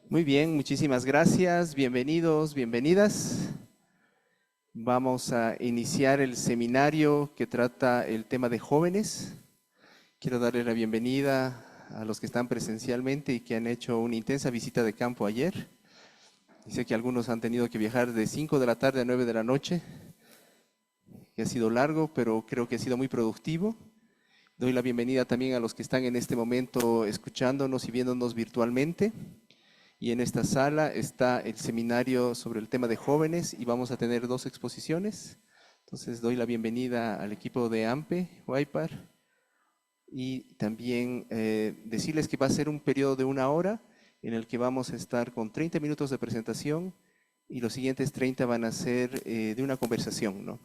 Muy bien, muchísimas gracias. Bienvenidos, bienvenidas. Vamos a iniciar el seminario que trata el tema de jóvenes. Quiero darle la bienvenida a los que están presencialmente y que han hecho una intensa visita de campo ayer. Sé que algunos han tenido que viajar de 5 de la tarde a 9 de la noche, que ha sido largo, pero creo que ha sido muy productivo. Doy la bienvenida también a los que están en este momento escuchándonos y viéndonos virtualmente. Y en esta sala está el seminario sobre el tema de jóvenes y vamos a tener dos exposiciones. Entonces doy la bienvenida al equipo de AMPE, WIPAR, y también decirles que va a ser un periodo de 1 hora en el que vamos a estar con 30 minutos de presentación y los siguientes 30 van a ser de una conversación, ¿no?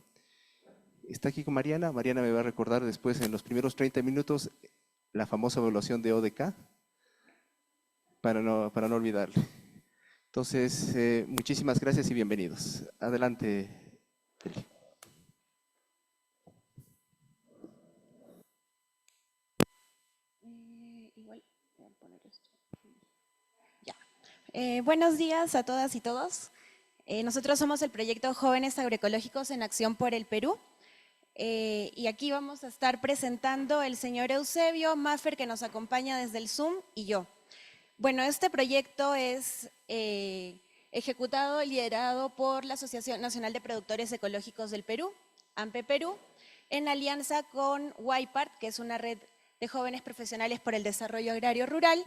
Está aquí con Mariana. Mariana me va a recordar después en los primeros 30 minutos la famosa evaluación de ODK para no olvidarle. Entonces, muchísimas gracias y bienvenidos. Adelante, Eli. Igual voy a poner esto. Ya. Buenos días a todas y todos. Nosotros somos el proyecto Jóvenes Agroecológicos en Acción por el Perú. Y aquí vamos a estar presentando el señor Eusebio Maffer, que nos acompaña desde el Zoom, y yo. Bueno, este proyecto es ejecutado y liderado por la Asociación Nacional de Productores Ecológicos del Perú, AMPE Perú, en alianza con WIPAR, que es una red de jóvenes profesionales por el desarrollo agrario rural,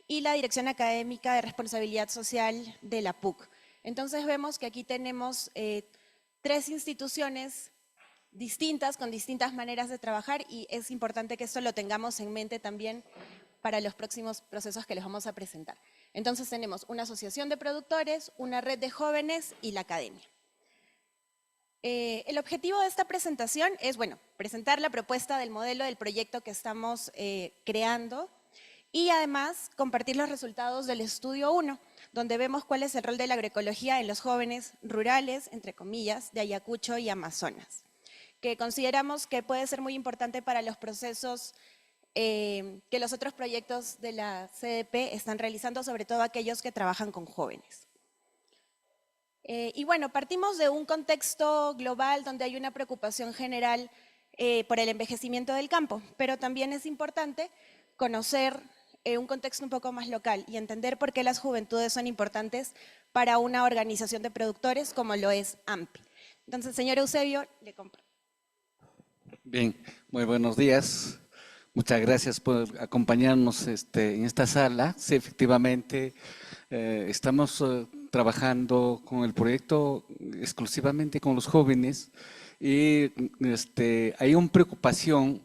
y la Dirección Académica de Responsabilidad Social de la PUC. Entonces vemos que aquí tenemos tres instituciones distintas, con distintas maneras de trabajar, y es importante que esto lo tengamos en mente también para los próximos procesos que les vamos a presentar. Entonces tenemos una asociación de productores, una red de jóvenes y la academia. El objetivo de esta presentación es, bueno, presentar la propuesta del modelo del proyecto que estamos creando y además compartir los resultados del estudio 1, donde vemos cuál es el rol de la agroecología en los jóvenes rurales, entre comillas, de Ayacucho y Amazonas, que consideramos que puede ser muy importante para los procesos que los otros proyectos de la CDP están realizando, sobre todo aquellos que trabajan con jóvenes. Y bueno, partimos de un contexto global donde hay una preocupación general por el envejecimiento del campo, pero también es importante conocer un contexto un poco más local y entender por qué las juventudes son importantes para una organización de productores como lo es AMPE. Entonces, señor Eusebio, le compro. Bien, muy buenos días. Muchas gracias por acompañarnos en esta sala. Sí, efectivamente, estamos trabajando con el proyecto exclusivamente con los jóvenes y hay una preocupación,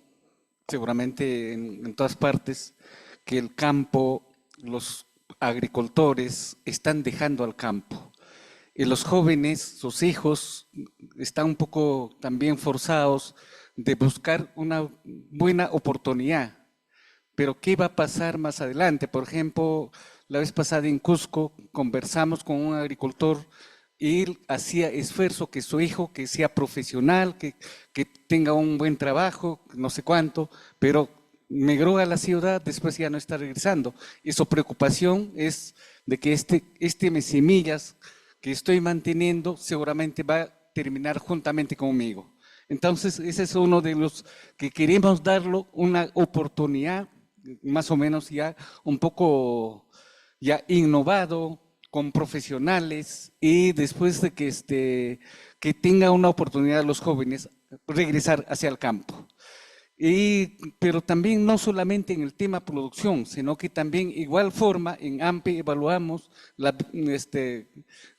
seguramente en todas partes, que el campo, los agricultores están dejando al campo. Y los jóvenes, sus hijos, están un poco también forzados de buscar una buena oportunidad. Pero ¿qué va a pasar más adelante? Por ejemplo, la vez pasada en Cusco conversamos con un agricultor y él hacía esfuerzo que su hijo que sea profesional, que tenga un buen trabajo, no sé cuánto, pero migró a la ciudad, después ya no está regresando. Y su preocupación es de que este semillas que estoy manteniendo seguramente va a terminar juntamente conmigo. Entonces, ese es uno de los que queremos darle una oportunidad, más o menos ya un poco ya innovado, con profesionales, y después de que tenga una oportunidad los jóvenes regresar hacia el campo. Pero también no solamente en el tema producción, sino que también igual forma en AMPE evaluamos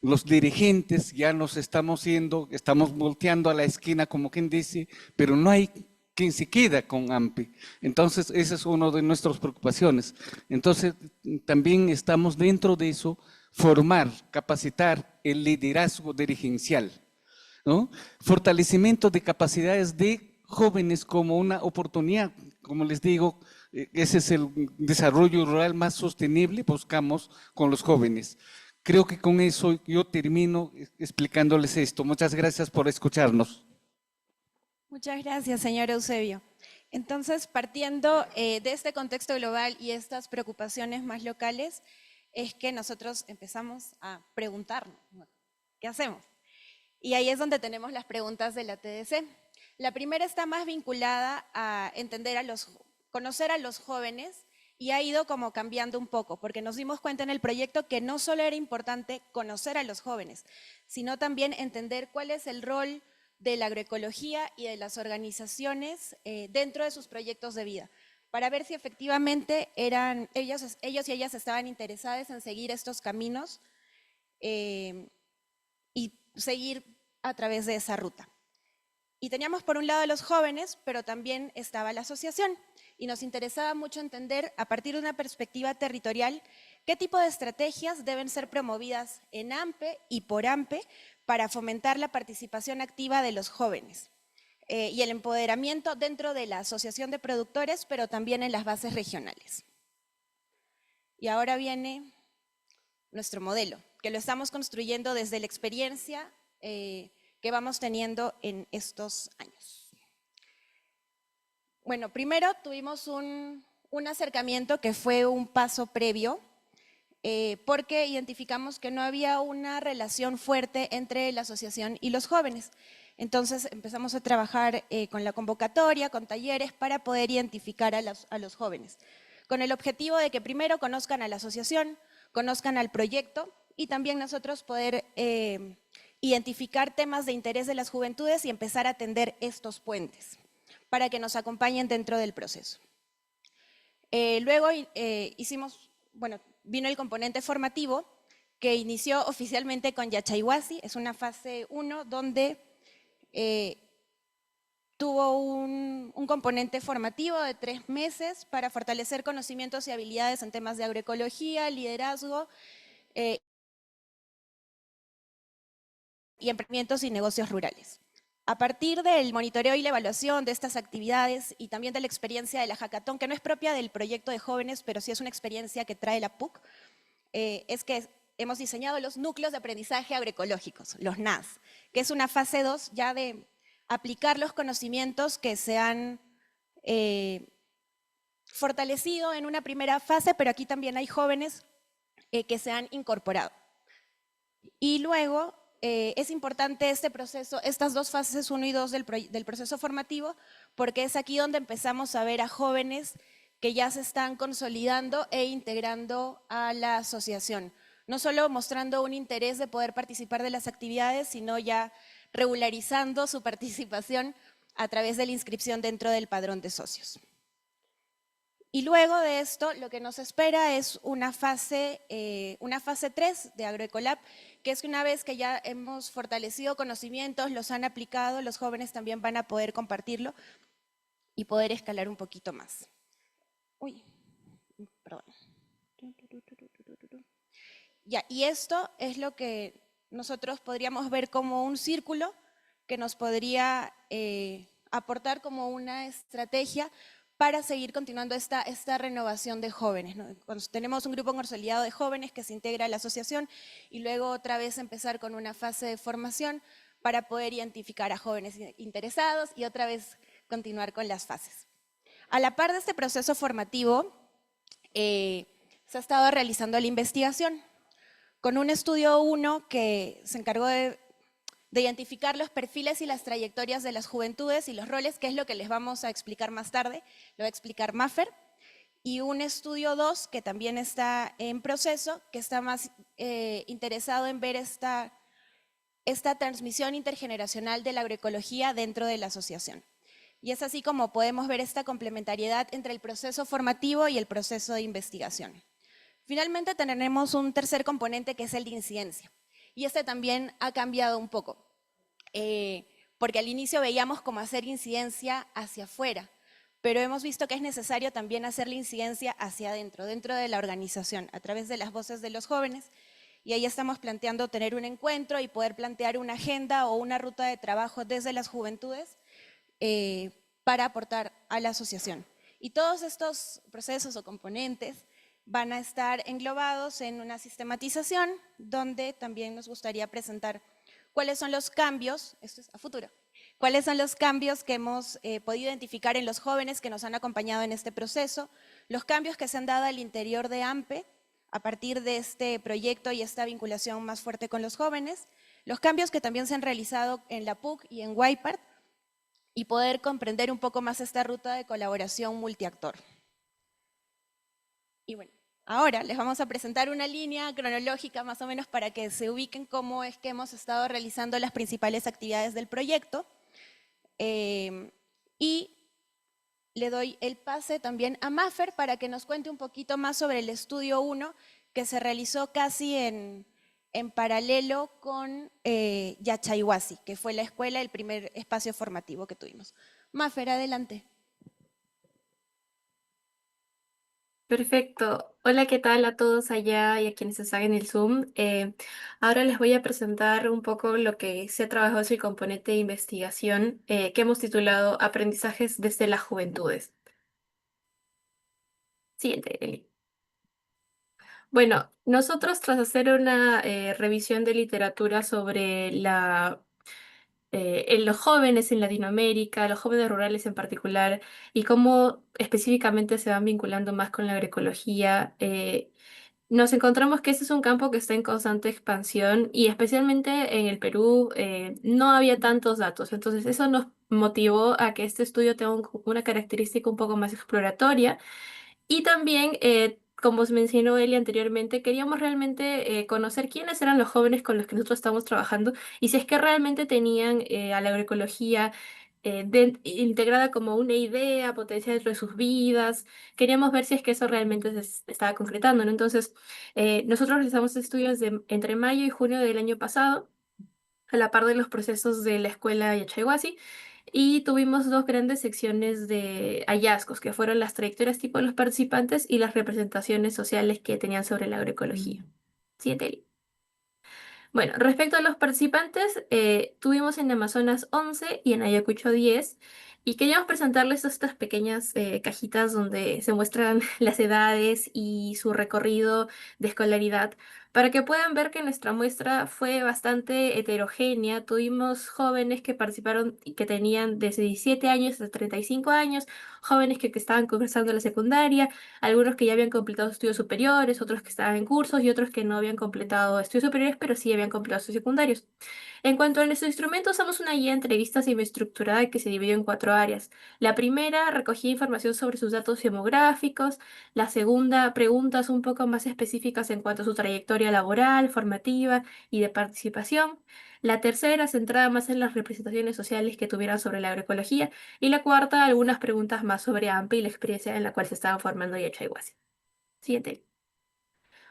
los dirigentes, ya nos estamos estamos volteando a la esquina como quien dice, pero no hay quien se queda con AMPE. Entonces, esa es una de nuestras preocupaciones. Entonces, también estamos dentro de eso, formar, capacitar el liderazgo dirigencial, ¿no? Fortalecimiento de capacidades de jóvenes como una oportunidad, como les digo, ese es el desarrollo rural más sostenible, buscamos con los jóvenes. Creo que con eso yo termino explicándoles esto. Muchas gracias por escucharnos. Muchas gracias, señor Eusebio. Entonces, partiendo de este contexto global y estas preocupaciones más locales, es que nosotros empezamos a preguntarnos, ¿qué hacemos? Y ahí es donde tenemos las preguntas de la TDC. La primera está más vinculada a conocer a los jóvenes y ha ido como cambiando un poco, porque nos dimos cuenta en el proyecto que no solo era importante conocer a los jóvenes, sino también entender cuál es el rol de la agroecología y de las organizaciones dentro de sus proyectos de vida, para ver si efectivamente ellos y ellas estaban interesadas en seguir estos caminos y seguir a través de esa ruta. Y teníamos por un lado a los jóvenes, pero también estaba la asociación. Y nos interesaba mucho entender, a partir de una perspectiva territorial, qué tipo de estrategias deben ser promovidas en AMPE y por AMPE para fomentar la participación activa de los jóvenes y el empoderamiento dentro de la asociación de productores, pero también en las bases regionales. Y ahora viene nuestro modelo, que lo estamos construyendo desde la experiencia que vamos teniendo en estos años. Bueno, primero tuvimos un acercamiento que fue un paso previo, porque identificamos que no había una relación fuerte entre la asociación y los jóvenes. Entonces empezamos a trabajar con la convocatoria, con talleres, para poder identificar a los jóvenes, con el objetivo de que primero conozcan a la asociación, conozcan al proyecto y también nosotros poder identificar temas de interés de las juventudes y empezar a tender estos puentes para que nos acompañen dentro del proceso. Luego vino el componente formativo que inició oficialmente con Yachayhuasi, es una fase 1 donde tuvo un componente formativo de 3 meses para fortalecer conocimientos y habilidades en temas de agroecología, liderazgo y emprendimientos y negocios rurales. A partir del monitoreo y la evaluación de estas actividades y también de la experiencia de la hackathon, que no es propia del proyecto de jóvenes, pero sí es una experiencia que trae la PUC, es que hemos diseñado los núcleos de aprendizaje agroecológicos, los NAS, que es una fase 2 ya de aplicar los conocimientos que se han fortalecido en una primera fase, pero aquí también hay jóvenes que se han incorporado. Y luego es importante este proceso, estas dos fases 1 y 2 del proceso formativo, porque es aquí donde empezamos a ver a jóvenes que ya se están consolidando e integrando a la asociación. No solo mostrando un interés de poder participar de las actividades, sino ya regularizando su participación a través de la inscripción dentro del padrón de socios. Y luego de esto, lo que nos espera es una fase 3 de Agroecolab, que es que una vez que ya hemos fortalecido conocimientos, los han aplicado, los jóvenes también van a poder compartirlo y poder escalar un poquito más. Uy, perdón. Ya, y esto es lo que nosotros podríamos ver como un círculo que nos podría aportar como una estrategia para seguir continuando esta renovación de jóvenes, ¿no? Cuando tenemos un grupo consolidado de jóvenes que se integra a la asociación y luego otra vez empezar con una fase de formación para poder identificar a jóvenes interesados y otra vez continuar con las fases. A la par de este proceso formativo, se ha estado realizando la investigación con un estudio 1 que se encargó de identificar los perfiles y las trayectorias de las juventudes y los roles, que es lo que les vamos a explicar más tarde, lo va a explicar Maffer, y un estudio 2 que también está en proceso, que está más interesado en ver esta transmisión intergeneracional de la agroecología dentro de la asociación. Y es así como podemos ver esta complementariedad entre el proceso formativo y el proceso de investigación. Finalmente tenemos un tercer componente que es el de incidencia. Y este también ha cambiado un poco, porque al inicio veíamos como hacer incidencia hacia afuera, pero hemos visto que es necesario también hacer la incidencia hacia adentro, dentro de la organización, a través de las voces de los jóvenes, y ahí estamos planteando tener un encuentro y poder plantear una agenda o una ruta de trabajo desde las juventudes para aportar a la asociación. Y todos estos procesos o componentes van a estar englobados en una sistematización donde también nos gustaría presentar cuáles son los cambios, esto es a futuro, cuáles son los cambios que hemos podido identificar en los jóvenes que nos han acompañado en este proceso, los cambios que se han dado al interior de AMPE a partir de este proyecto y esta vinculación más fuerte con los jóvenes, los cambios que también se han realizado en la PUC y en WIPART y poder comprender un poco más esta ruta de colaboración multiactor. Y bueno, ahora les vamos a presentar una línea cronológica más o menos para que se ubiquen cómo es que hemos estado realizando las principales actividades del proyecto. Y le doy el pase también a Maffer para que nos cuente un poquito más sobre el estudio 1 que se realizó casi en paralelo con Yachayhuasi, que fue la escuela, el primer espacio formativo que tuvimos. Maffer, adelante. Perfecto. Hola, ¿qué tal a todos allá y a quienes están en el Zoom? Ahora les voy a presentar un poco lo que se ha trabajado es el componente de investigación que hemos titulado Aprendizajes desde las Juventudes. Siguiente, Eli. Bueno, nosotros tras hacer una revisión de literatura sobre en los jóvenes en Latinoamérica, los jóvenes rurales en particular, y cómo específicamente se van vinculando más con la agroecología, nos encontramos que este es un campo que está en constante expansión y especialmente en el Perú no había tantos datos. Entonces eso nos motivó a que este estudio tenga una característica un poco más exploratoria y también, como os mencionó Eli anteriormente, queríamos realmente conocer quiénes eran los jóvenes con los que nosotros estamos trabajando y si es que realmente tenían a la agroecología integrada como una idea potencial dentro de sus vidas. Queríamos ver si es que eso realmente se estaba concretando, ¿no? Entonces, nosotros realizamos estudios entre mayo y junio del año pasado a la par de los procesos de la escuela Yachaywasi, y tuvimos dos grandes secciones de hallazgos, que fueron las trayectorias tipo de los participantes y las representaciones sociales que tenían sobre la agroecología. Siguiente. Eli. Bueno, respecto a los participantes, tuvimos en Amazonas 11 y en Ayacucho 10, y queríamos presentarles estas pequeñas cajitas donde se muestran las edades y su recorrido de escolaridad, para que puedan ver que nuestra muestra fue bastante heterogénea. Tuvimos jóvenes que participaron y que tenían desde 17 años hasta 35 años, jóvenes que estaban cursando la secundaria, algunos que ya habían completado estudios superiores, otros que estaban en cursos y otros que no habían completado estudios superiores, pero sí habían completado estudios secundarios. En cuanto a nuestro instrumento, usamos una guía de entrevistas semi-estructurada que se dividió en cuatro áreas. La primera recogía información sobre sus datos demográficos, la segunda, preguntas un poco más específicas en cuanto a su trayectoria laboral, formativa y de participación. La tercera, centrada más en las representaciones sociales que tuvieran sobre la agroecología. Y la cuarta, algunas preguntas más sobre AMPE y la experiencia en la cual se estaban formando Yachaywasi. Siguiente.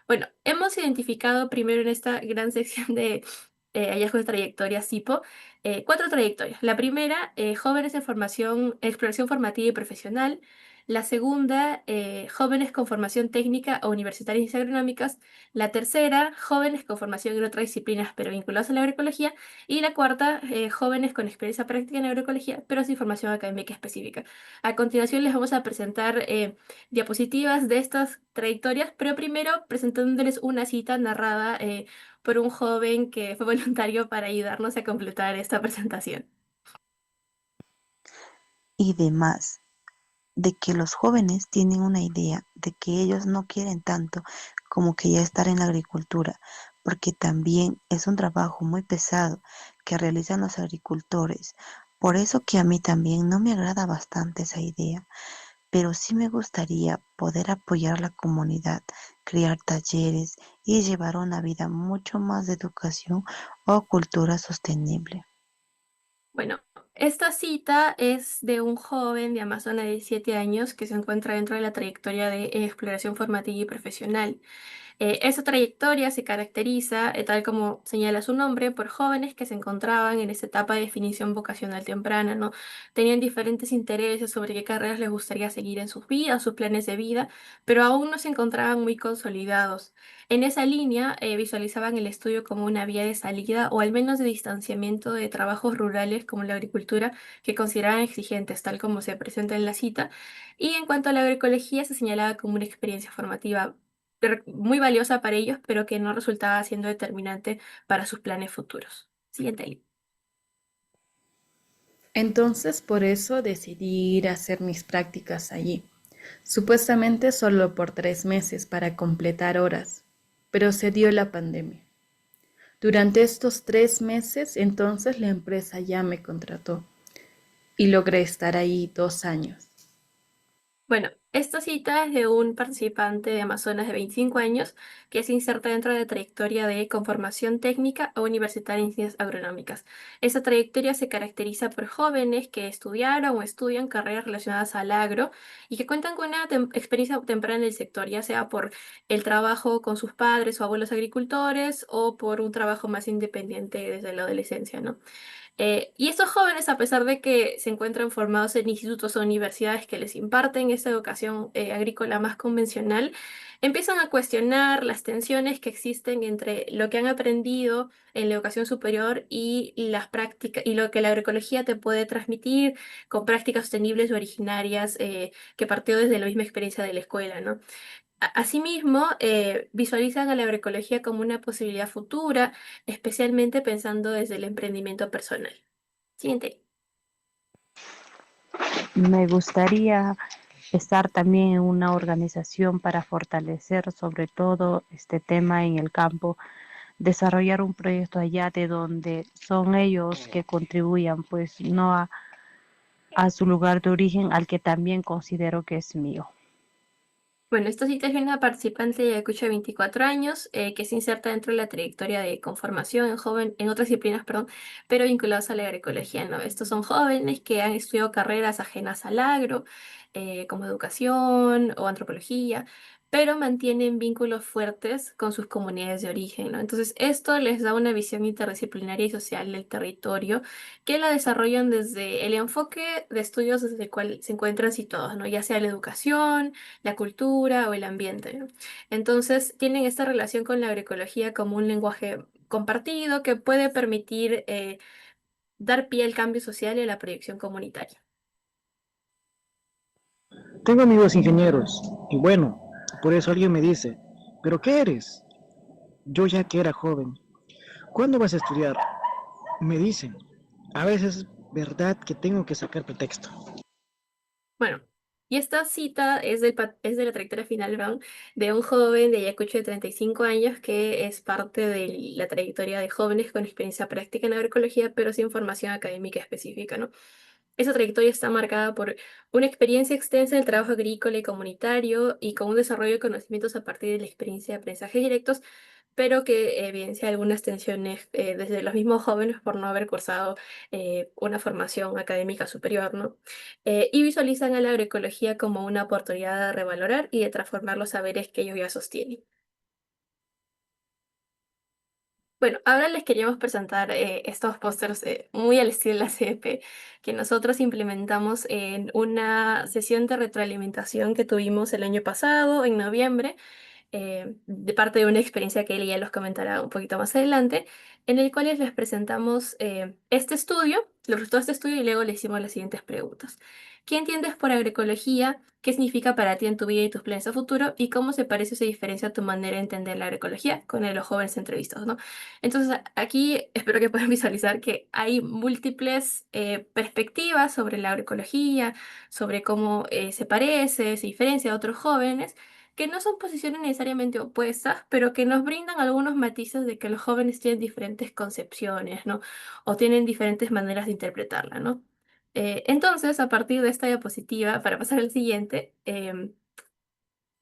Bueno, hemos identificado primero en esta gran sección de hallazgos de trayectoria SIPO, cuatro trayectorias. La primera, jóvenes en formación, exploración formativa y profesional. La segunda, jóvenes con formación técnica o universitarias y agronómicas. La tercera, jóvenes con formación en otras disciplinas pero vinculados a la agroecología. Y la cuarta, jóvenes con experiencia práctica en agroecología pero sin formación académica específica. A continuación les vamos a presentar diapositivas de estas trayectorias, pero primero presentándoles una cita narrada por un joven que fue voluntario para ayudarnos a completar esta presentación. Y demás, de que los jóvenes tienen una idea de que ellos no quieren tanto como que ya estar en la agricultura, porque también es un trabajo muy pesado que realizan los agricultores. Por eso que a mí también no me agrada bastante esa idea, pero sí me gustaría poder apoyar a la comunidad, crear talleres y llevar una vida mucho más de educación o cultura sostenible. Bueno, esta cita es de un joven de Amazonas de 17 años que se encuentra dentro de la trayectoria de exploración formativa y profesional. Esa trayectoria se caracteriza, tal como señala su nombre, por jóvenes que se encontraban en esa etapa de definición vocacional temprana, ¿no? Tenían diferentes intereses sobre qué carreras les gustaría seguir en sus vidas, sus planes de vida, pero aún no se encontraban muy consolidados. En esa línea, visualizaban el estudio como una vía de salida o al menos de distanciamiento de trabajos rurales como la agricultura que consideraban exigentes, tal como se presenta en la cita. Y en cuanto a la agroecología, se señalaba como una experiencia formativa muy valiosa para ellos, pero que no resultaba siendo determinante para sus planes futuros. Siguiente link. Entonces, por eso decidí ir a hacer mis prácticas allí. supuestamente solo por 3 meses para completar horas, pero se dio la pandemia. Durante estos 3 meses, entonces la empresa ya me contrató y logré estar ahí 2 años. Bueno, esta cita es de un participante de Amazonas de 25 años que se inserta dentro de la trayectoria de conformación técnica o universitaria en ciencias agronómicas. Esa trayectoria se caracteriza por jóvenes que estudiaron o estudian carreras relacionadas al agro y que cuentan con una experiencia temprana en el sector, ya sea por el trabajo con sus padres o abuelos agricultores o por un trabajo más independiente desde la adolescencia, ¿no? Y estos jóvenes, a pesar de que se encuentran formados en institutos o universidades que les imparten esta educación agrícola más convencional, empiezan a cuestionar las tensiones que existen entre lo que han aprendido en la educación superior y las prácticas y lo que la agroecología te puede transmitir con prácticas sostenibles y originarias que partió desde la misma experiencia de la escuela, ¿no? Asimismo, visualizan a la agroecología como una posibilidad futura, especialmente pensando desde el emprendimiento personal. Siguiente. Me gustaría estar también en una organización para fortalecer sobre todo este tema en el campo, desarrollar un proyecto allá de donde son ellos que contribuyan, pues no a su lugar de origen, al que también considero que es mío. Bueno, esta cita es de una participante de Ayacucho de 24 años que se inserta dentro de la trayectoria de conformación en joven, en otras disciplinas, perdón, pero vinculados a la agroecología, ¿no? Estos son jóvenes que han estudiado carreras ajenas al agro, como educación o antropología, pero mantienen vínculos fuertes con sus comunidades de origen, ¿no? Entonces, esto les da una visión interdisciplinaria y social del territorio que la desarrollan desde el enfoque de estudios desde el cual se encuentran situados, ¿no? Ya sea la educación, la cultura o el ambiente, ¿no? Entonces, tienen esta relación con la agroecología como un lenguaje compartido que puede permitir dar pie al cambio social y a la proyección comunitaria. Tengo amigos ingenieros y bueno, por eso alguien me dice, ¿pero qué eres? Yo ya que era joven, ¿cuándo vas a estudiar? Me dicen, a veces es verdad que tengo que sacar pretexto. Bueno, y esta cita es de la trayectoria final, perdón, de un joven de Ayacucho de 35 años que es parte de la trayectoria de jóvenes con experiencia práctica en agroecología, pero sin formación académica específica, ¿no? Esa trayectoria está marcada por una experiencia extensa en el trabajo agrícola y comunitario y con un desarrollo de conocimientos a partir de la experiencia de aprendizaje directos, pero que evidencia algunas tensiones desde los mismos jóvenes por no haber cursado una formación académica superior, ¿no? Y visualizan a la agroecología como una oportunidad de revalorar y de transformar los saberes que ellos ya sostienen. Bueno, ahora les queríamos presentar estos pósters muy al estilo de la CDP que nosotros implementamos en una sesión de retroalimentación que tuvimos el año pasado, en noviembre, de parte de una experiencia que él ya los comentará un poquito más adelante, en el cual les presentamos este estudio, los resultados de este estudio y luego le hicimos las siguientes preguntas. ¿Qué entiendes por agroecología? ¿Qué significa para ti en tu vida y tus planes a futuro? ¿Y cómo se parece o se diferencia tu manera de entender la agroecología con los jóvenes entrevistados, ¿no? Entonces, aquí espero que puedan visualizar que hay múltiples perspectivas sobre la agroecología, sobre cómo se parece, se diferencia de otros jóvenes, que no son posiciones necesariamente opuestas, pero que nos brindan algunos matices de que los jóvenes tienen diferentes concepciones, ¿no? O tienen diferentes maneras de interpretarla, ¿no? Entonces, a partir de esta diapositiva, para pasar al siguiente,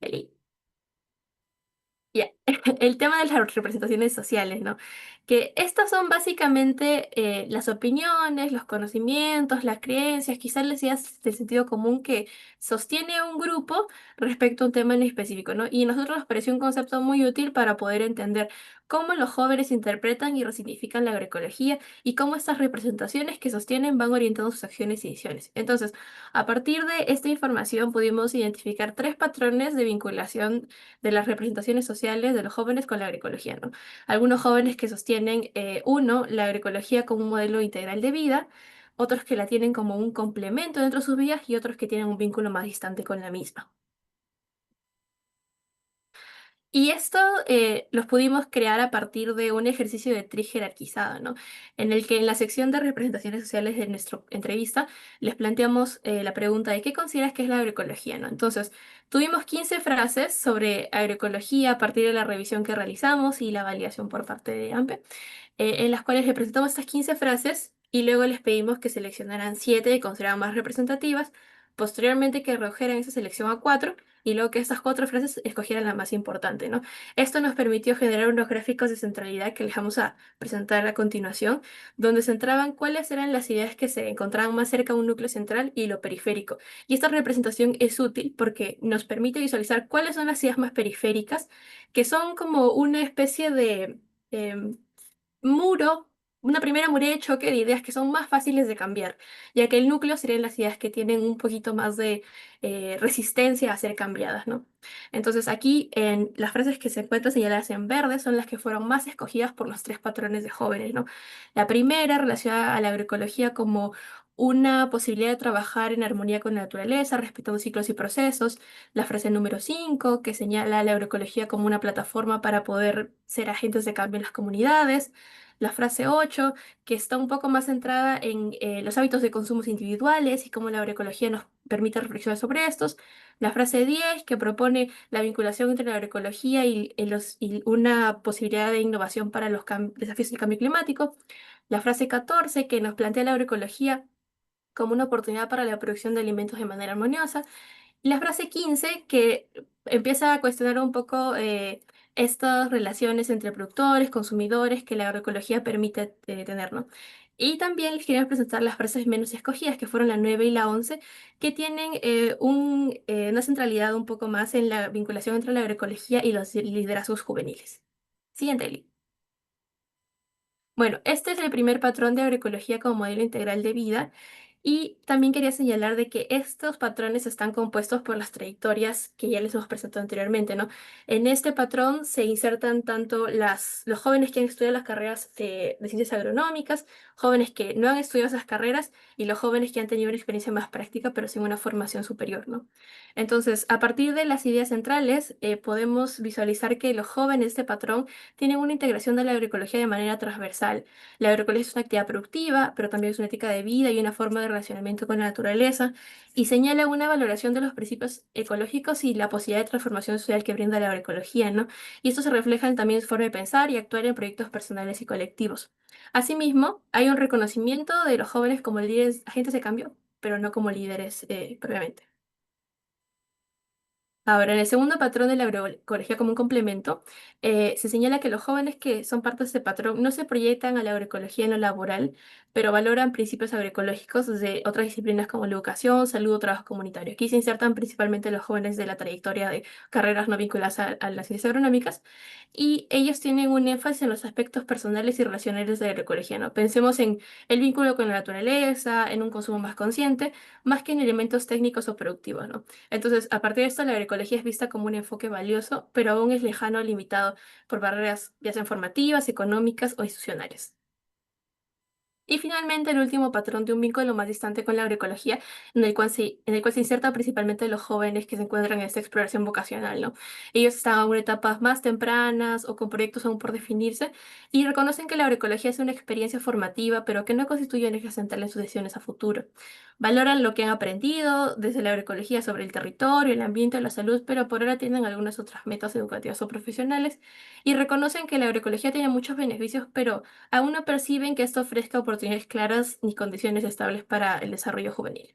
Eli. Ya, el tema de las representaciones sociales, ¿no? Que estas son básicamente las opiniones, los conocimientos, las creencias, quizás las ideas del sentido común que sostiene un grupo respecto a un tema en específico, ¿no? Y a nosotros nos pareció un concepto muy útil para poder entender cómo los jóvenes interpretan y resignifican la agroecología y cómo estas representaciones que sostienen van orientando sus acciones y decisiones. Entonces, a partir de esta información pudimos identificar tres patrones de vinculación de las representaciones sociales de los jóvenes con la agroecología, ¿no? Algunos jóvenes que sostienen, uno, la agroecología como un modelo integral de vida, otros que la tienen como un complemento dentro de sus vidas y otros que tienen un vínculo más distante con la misma. Y esto los pudimos crear a partir de un ejercicio de TRI jerarquizado, ¿no? En el que en la sección de representaciones sociales de nuestra entrevista les planteamos la pregunta de ¿qué consideras que es la agroecología, ¿no? Entonces, tuvimos 15 frases sobre agroecología a partir de la revisión que realizamos y la validación por parte de AMPE, en las cuales le presentamos estas 15 frases y luego les pedimos que seleccionaran 7 que consideraban más representativas, posteriormente que redujeran esa selección a 4 y luego que estas 4 frases escogieran la más importante, ¿no? Esto nos permitió generar unos gráficos de centralidad que les vamos a presentar a continuación, donde centraban cuáles eran las ideas que se encontraban más cerca de un núcleo central y lo periférico. Y esta representación es útil porque nos permite visualizar cuáles son las ideas más periféricas, que son como una especie de em, muro, una primera muralla de choque de ideas que son más fáciles de cambiar, ya que el núcleo serían las ideas que tienen un poquito más de resistencia a ser cambiadas, ¿no? Entonces aquí en las frases que se encuentran señaladas en verde son las que fueron más escogidas por los 3 patrones de jóvenes, ¿no? La primera relacionada a la agroecología como una posibilidad de trabajar en armonía con la naturaleza, respetando ciclos y procesos. La frase número 5 que señala a la agroecología como una plataforma para poder ser agentes de cambio en las comunidades. La frase 8 que está un poco más centrada en los hábitos de consumo individuales y cómo la agroecología nos permite reflexionar sobre estos. La frase 10 que propone la vinculación entre la agroecología y una posibilidad de innovación para los desafíos del cambio climático. La frase 14 que nos plantea la agroecología como una oportunidad para la producción de alimentos de manera armoniosa. Y la frase 15 que empieza a cuestionar un poco estas relaciones entre productores, consumidores que la agroecología permite tener, ¿no? Y también les quería presentar las frases menos escogidas, que fueron la 9 y la 11, que tienen una centralidad un poco más en la vinculación entre la agroecología y los liderazgos juveniles. Siguiente, Eli. Bueno, este es el primer patrón de agroecología como modelo integral de vida y también quería señalar de que estos patrones están compuestos por las trayectorias que ya les hemos presentado anteriormente, ¿no? En este patrón se insertan tanto los jóvenes que han estudiado las carreras de ciencias agronómicas, jóvenes que no han estudiado esas carreras y los jóvenes que han tenido una experiencia más práctica pero sin una formación superior, ¿no? Entonces, a partir de las ideas centrales, podemos visualizar que los jóvenes de este patrón tienen una integración de la agroecología de manera transversal. La agroecología es una actividad productiva, pero también es una ética de vida y una forma de relacionamiento con la naturaleza, y señala una valoración de los principios ecológicos y la posibilidad de transformación social que brinda la agroecología, ¿no? Y esto se refleja también en su forma de pensar y actuar en proyectos personales y colectivos. Asimismo, hay un reconocimiento de los jóvenes como líderes, agentes de cambio, pero no como líderes propiamente. Ahora, en el segundo patrón de la agroecología como un complemento, se señala que los jóvenes que son parte de este patrón no se proyectan a la agroecología en lo laboral, pero valoran principios agroecológicos de otras disciplinas como la educación, salud o trabajo comunitario. Aquí se insertan principalmente los jóvenes de la trayectoria de carreras no vinculadas a las ciencias agronómicas y ellos tienen un énfasis en los aspectos personales y relacionales de la agroecología, ¿no? Pensemos en el vínculo con la naturaleza, en un consumo más consciente, más que en elementos técnicos o productivos, ¿no? Entonces, a partir de esto, la agroecología es vista como un enfoque valioso, pero aún es lejano o limitado por barreras ya sean formativas, económicas o institucionales. Y finalmente, el último patrón de un vínculo más distante con la agroecología, en el cual se insertan principalmente los jóvenes que se encuentran en esta exploración vocacional, ¿no? Ellos están aún en etapas más tempranas o con proyectos aún por definirse y reconocen que la agroecología es una experiencia formativa, pero que no constituye un eje central en sus decisiones a futuro. Valoran lo que han aprendido desde la agroecología sobre el territorio, el ambiente o la salud, pero por ahora tienen algunas otras metas educativas o profesionales y reconocen que la agroecología tiene muchos beneficios, pero aún no perciben que esto ofrezca oportunidades claras ni condiciones estables para el desarrollo juvenil.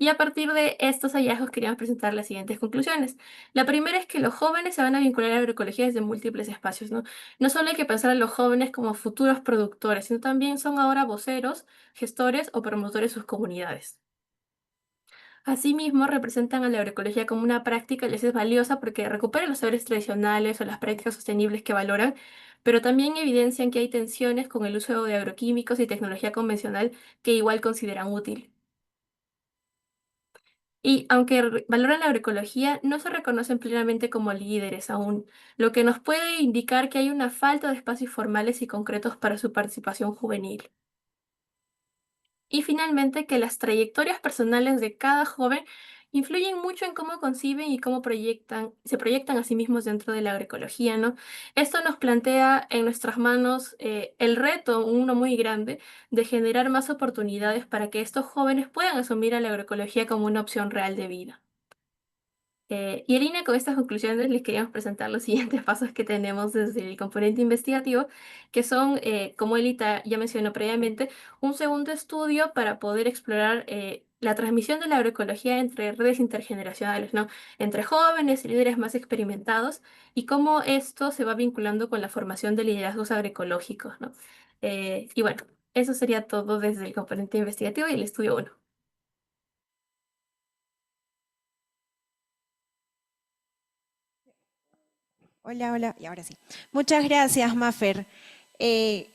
Y a partir de estos hallazgos queríamos presentar las siguientes conclusiones. La primera es que los jóvenes se van a vincular a la agroecología desde múltiples espacios, ¿no? No solo hay que pensar a los jóvenes como futuros productores, sino también son ahora voceros, gestores o promotores de sus comunidades. Asimismo, representan a la agroecología como una práctica y les es valiosa porque recupera los saberes tradicionales o las prácticas sostenibles que valoran, pero también evidencian que hay tensiones con el uso de agroquímicos y tecnología convencional que igual consideran útil. Y aunque valoran la agroecología, no se reconocen plenamente como líderes aún, lo que nos puede indicar que hay una falta de espacios formales y concretos para su participación juvenil. Y finalmente, que las trayectorias personales de cada joven influyen mucho en cómo conciben y cómo se proyectan a sí mismos dentro de la agroecología, ¿no? Esto nos plantea en nuestras manos el reto, uno muy grande, de generar más oportunidades para que estos jóvenes puedan asumir a la agroecología como una opción real de vida. Y en línea con estas conclusiones, les queríamos presentar los siguientes pasos que tenemos desde el componente investigativo, que son, como Elita ya mencionó previamente, un segundo estudio para poder explorar la transmisión de la agroecología entre redes intergeneracionales, ¿no? Entre jóvenes y líderes más experimentados, y cómo esto se va vinculando con la formación de liderazgos agroecológicos, ¿no? Y bueno, eso sería todo desde el componente investigativo y el estudio 1. Hola, hola, y ahora sí. Muchas gracias, Mafer.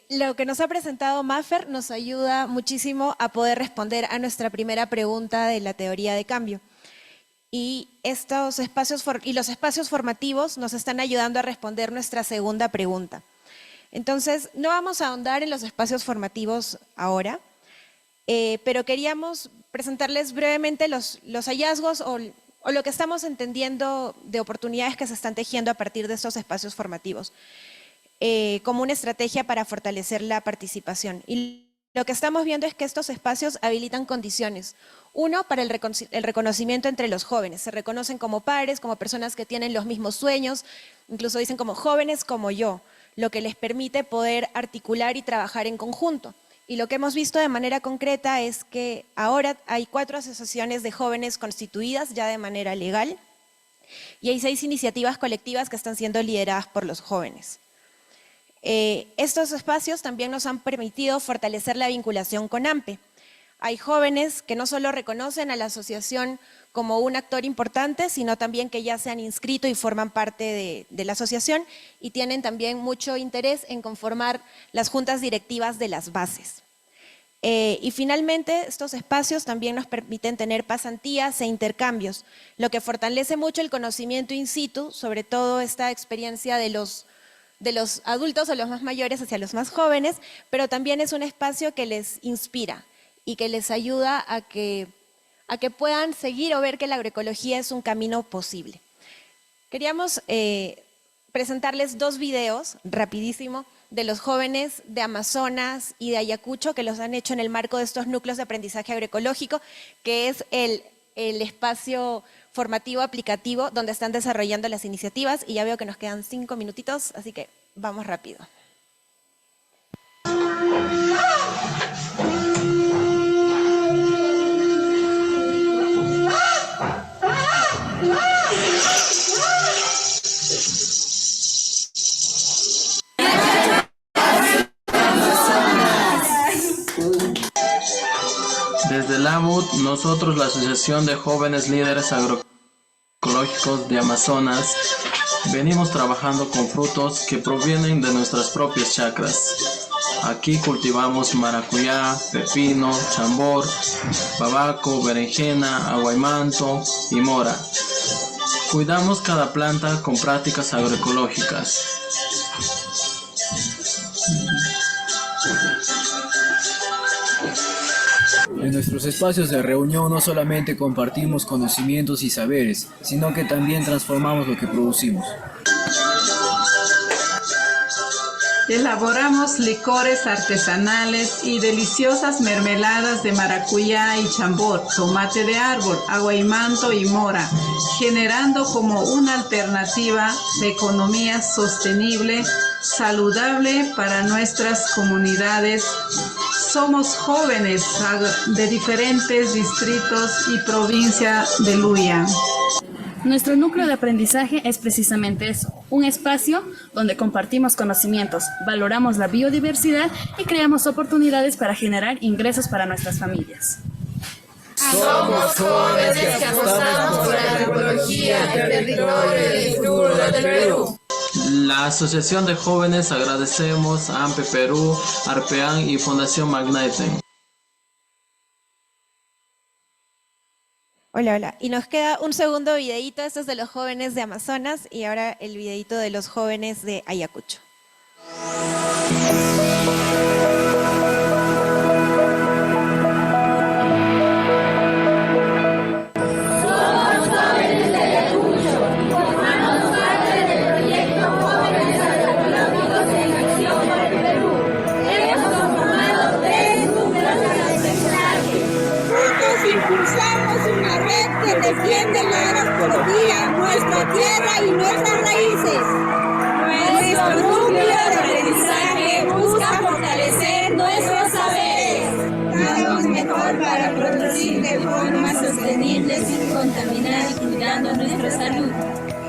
Lo que nos ha presentado Mafer nos ayuda muchísimo a poder responder a nuestra primera pregunta de la teoría de cambio. Y los espacios formativos nos están ayudando a responder nuestra segunda pregunta. Entonces, no vamos a ahondar en los espacios formativos ahora, pero queríamos presentarles brevemente los hallazgos o lo que estamos entendiendo de oportunidades que se están tejiendo a partir de estos espacios formativos, como una estrategia para fortalecer la participación. Y lo que estamos viendo es que estos espacios habilitan condiciones. Uno, para el reconocimiento entre los jóvenes. Se reconocen como pares, como personas que tienen los mismos sueños, incluso dicen como jóvenes como yo, lo que les permite poder articular y trabajar en conjunto. Y lo que hemos visto de manera concreta es que ahora hay 4 asociaciones de jóvenes constituidas ya de manera legal y hay 6 iniciativas colectivas que están siendo lideradas por los jóvenes. Estos espacios también nos han permitido fortalecer la vinculación con AMPE. Hay jóvenes que no solo reconocen a la asociación como un actor importante, sino también que ya se han inscrito y forman parte de la asociación y tienen también mucho interés en conformar las juntas directivas de las bases. Y finalmente, estos espacios también nos permiten tener pasantías e intercambios, lo que fortalece mucho el conocimiento in situ, sobre todo esta experiencia de los adultos o los más mayores hacia los más jóvenes, pero también es un espacio que les inspira y que les ayuda a que puedan seguir o ver que la agroecología es un camino posible. Queríamos presentarles 2 videos, rapidísimo, de los jóvenes de Amazonas y de Ayacucho, que los han hecho en el marco de estos núcleos de aprendizaje agroecológico, que es el espacio formativo aplicativo donde están desarrollando las iniciativas, y ya veo que nos quedan 5 minutitos, así que vamos rápido. Desde la ABUT, nosotros, la Asociación de Jóvenes Líderes Agroecológicos de Amazonas, venimos trabajando con frutos que provienen de nuestras propias chacras. Aquí cultivamos maracuyá, pepino, chambor, babaco, berenjena, aguaymanto y mora. Cuidamos cada planta con prácticas agroecológicas. En nuestros espacios de reunión no solamente compartimos conocimientos y saberes, sino que también transformamos lo que producimos. Elaboramos licores artesanales y deliciosas mermeladas de maracuyá y chambor, tomate de árbol, aguaymanto y mora, generando como una alternativa de economía sostenible, saludable para nuestras comunidades. Somos jóvenes de diferentes distritos y provincia de Luya. Nuestro núcleo de aprendizaje es precisamente eso, un espacio donde compartimos conocimientos, valoramos la biodiversidad y creamos oportunidades para generar ingresos para nuestras familias. Somos jóvenes que apostamos por la agroecología del territorio del sur del Perú. La Asociación de Jóvenes agradecemos a AMPE Perú, Arpean y Fundación Magnaiten. Hola, hola. Y nos queda un segundo videíto, este es de los jóvenes de Amazonas y ahora el videíto de los jóvenes de Ayacucho. Somos y nuestras raíces. Nuestro núcleo de aprendizaje busca fortalecer nuestros saberes. Hagamos mejor para producir de forma sostenible sin contaminar y cuidando nuestra salud.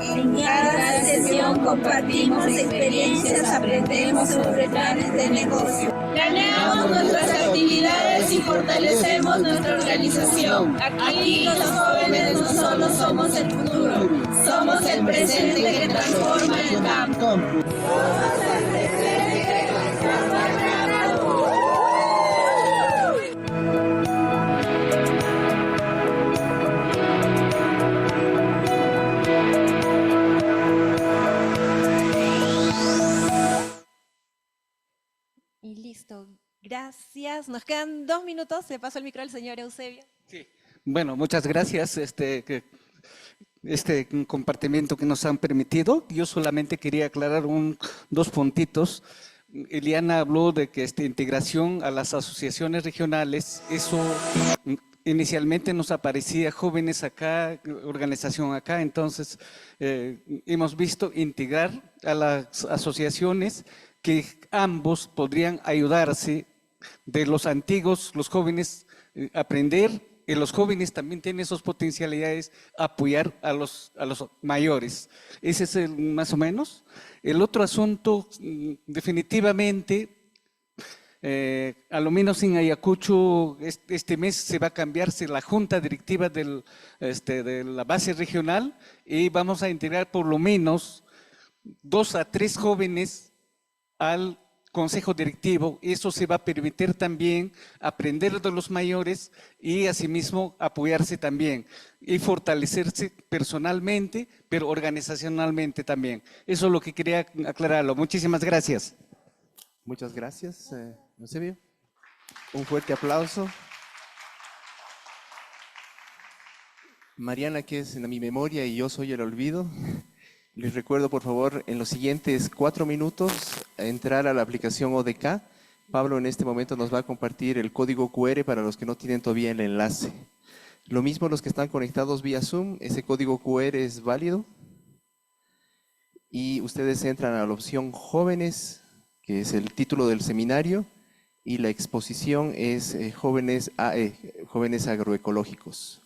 En cada sesión compartimos experiencias, aprendemos sobre planes de negocio. Planeamos nuestras actividades y fortalecemos nuestra organización. Aquí los jóvenes no solo somos el futuro, somos el presente que transforma el campo. Y listo, gracias. Nos quedan 2 minutos. Se pasó el micro al señor Eusebio. Sí. Bueno, muchas gracias. Este compartimiento que nos han permitido. Yo solamente quería aclarar dos puntitos. Eliana habló de que esta integración a las asociaciones regionales, eso inicialmente nos aparecía jóvenes acá, organización acá, entonces hemos visto integrar a las asociaciones que ambos podrían ayudarse de los antiguos, los jóvenes, aprender, y los jóvenes también tienen esas potencialidades, apoyar a los mayores. Ese es más o menos. El otro asunto, definitivamente, a lo menos en Ayacucho, este mes se va a cambiarse la junta directiva de la base regional y vamos a integrar por lo menos 2 a 3 jóvenes al consejo directivo. Eso se va a permitir también aprender de los mayores y asimismo apoyarse también y fortalecerse personalmente, pero organizacionalmente también. Eso es lo que quería aclararlo. Muchísimas gracias. Muchas gracias, Eusebio. Un fuerte aplauso. Mariana, que es en mi memoria y yo soy el olvido. Les recuerdo, por favor, en los siguientes 4 minutos, entrar a la aplicación ODK. Pablo en este momento nos va a compartir el código QR para los que no tienen todavía el enlace. Lo mismo los que están conectados vía Zoom, ese código QR es válido. Y ustedes entran a la opción Jóvenes, que es el título del seminario, y la exposición es Jóvenes Agroecológicos.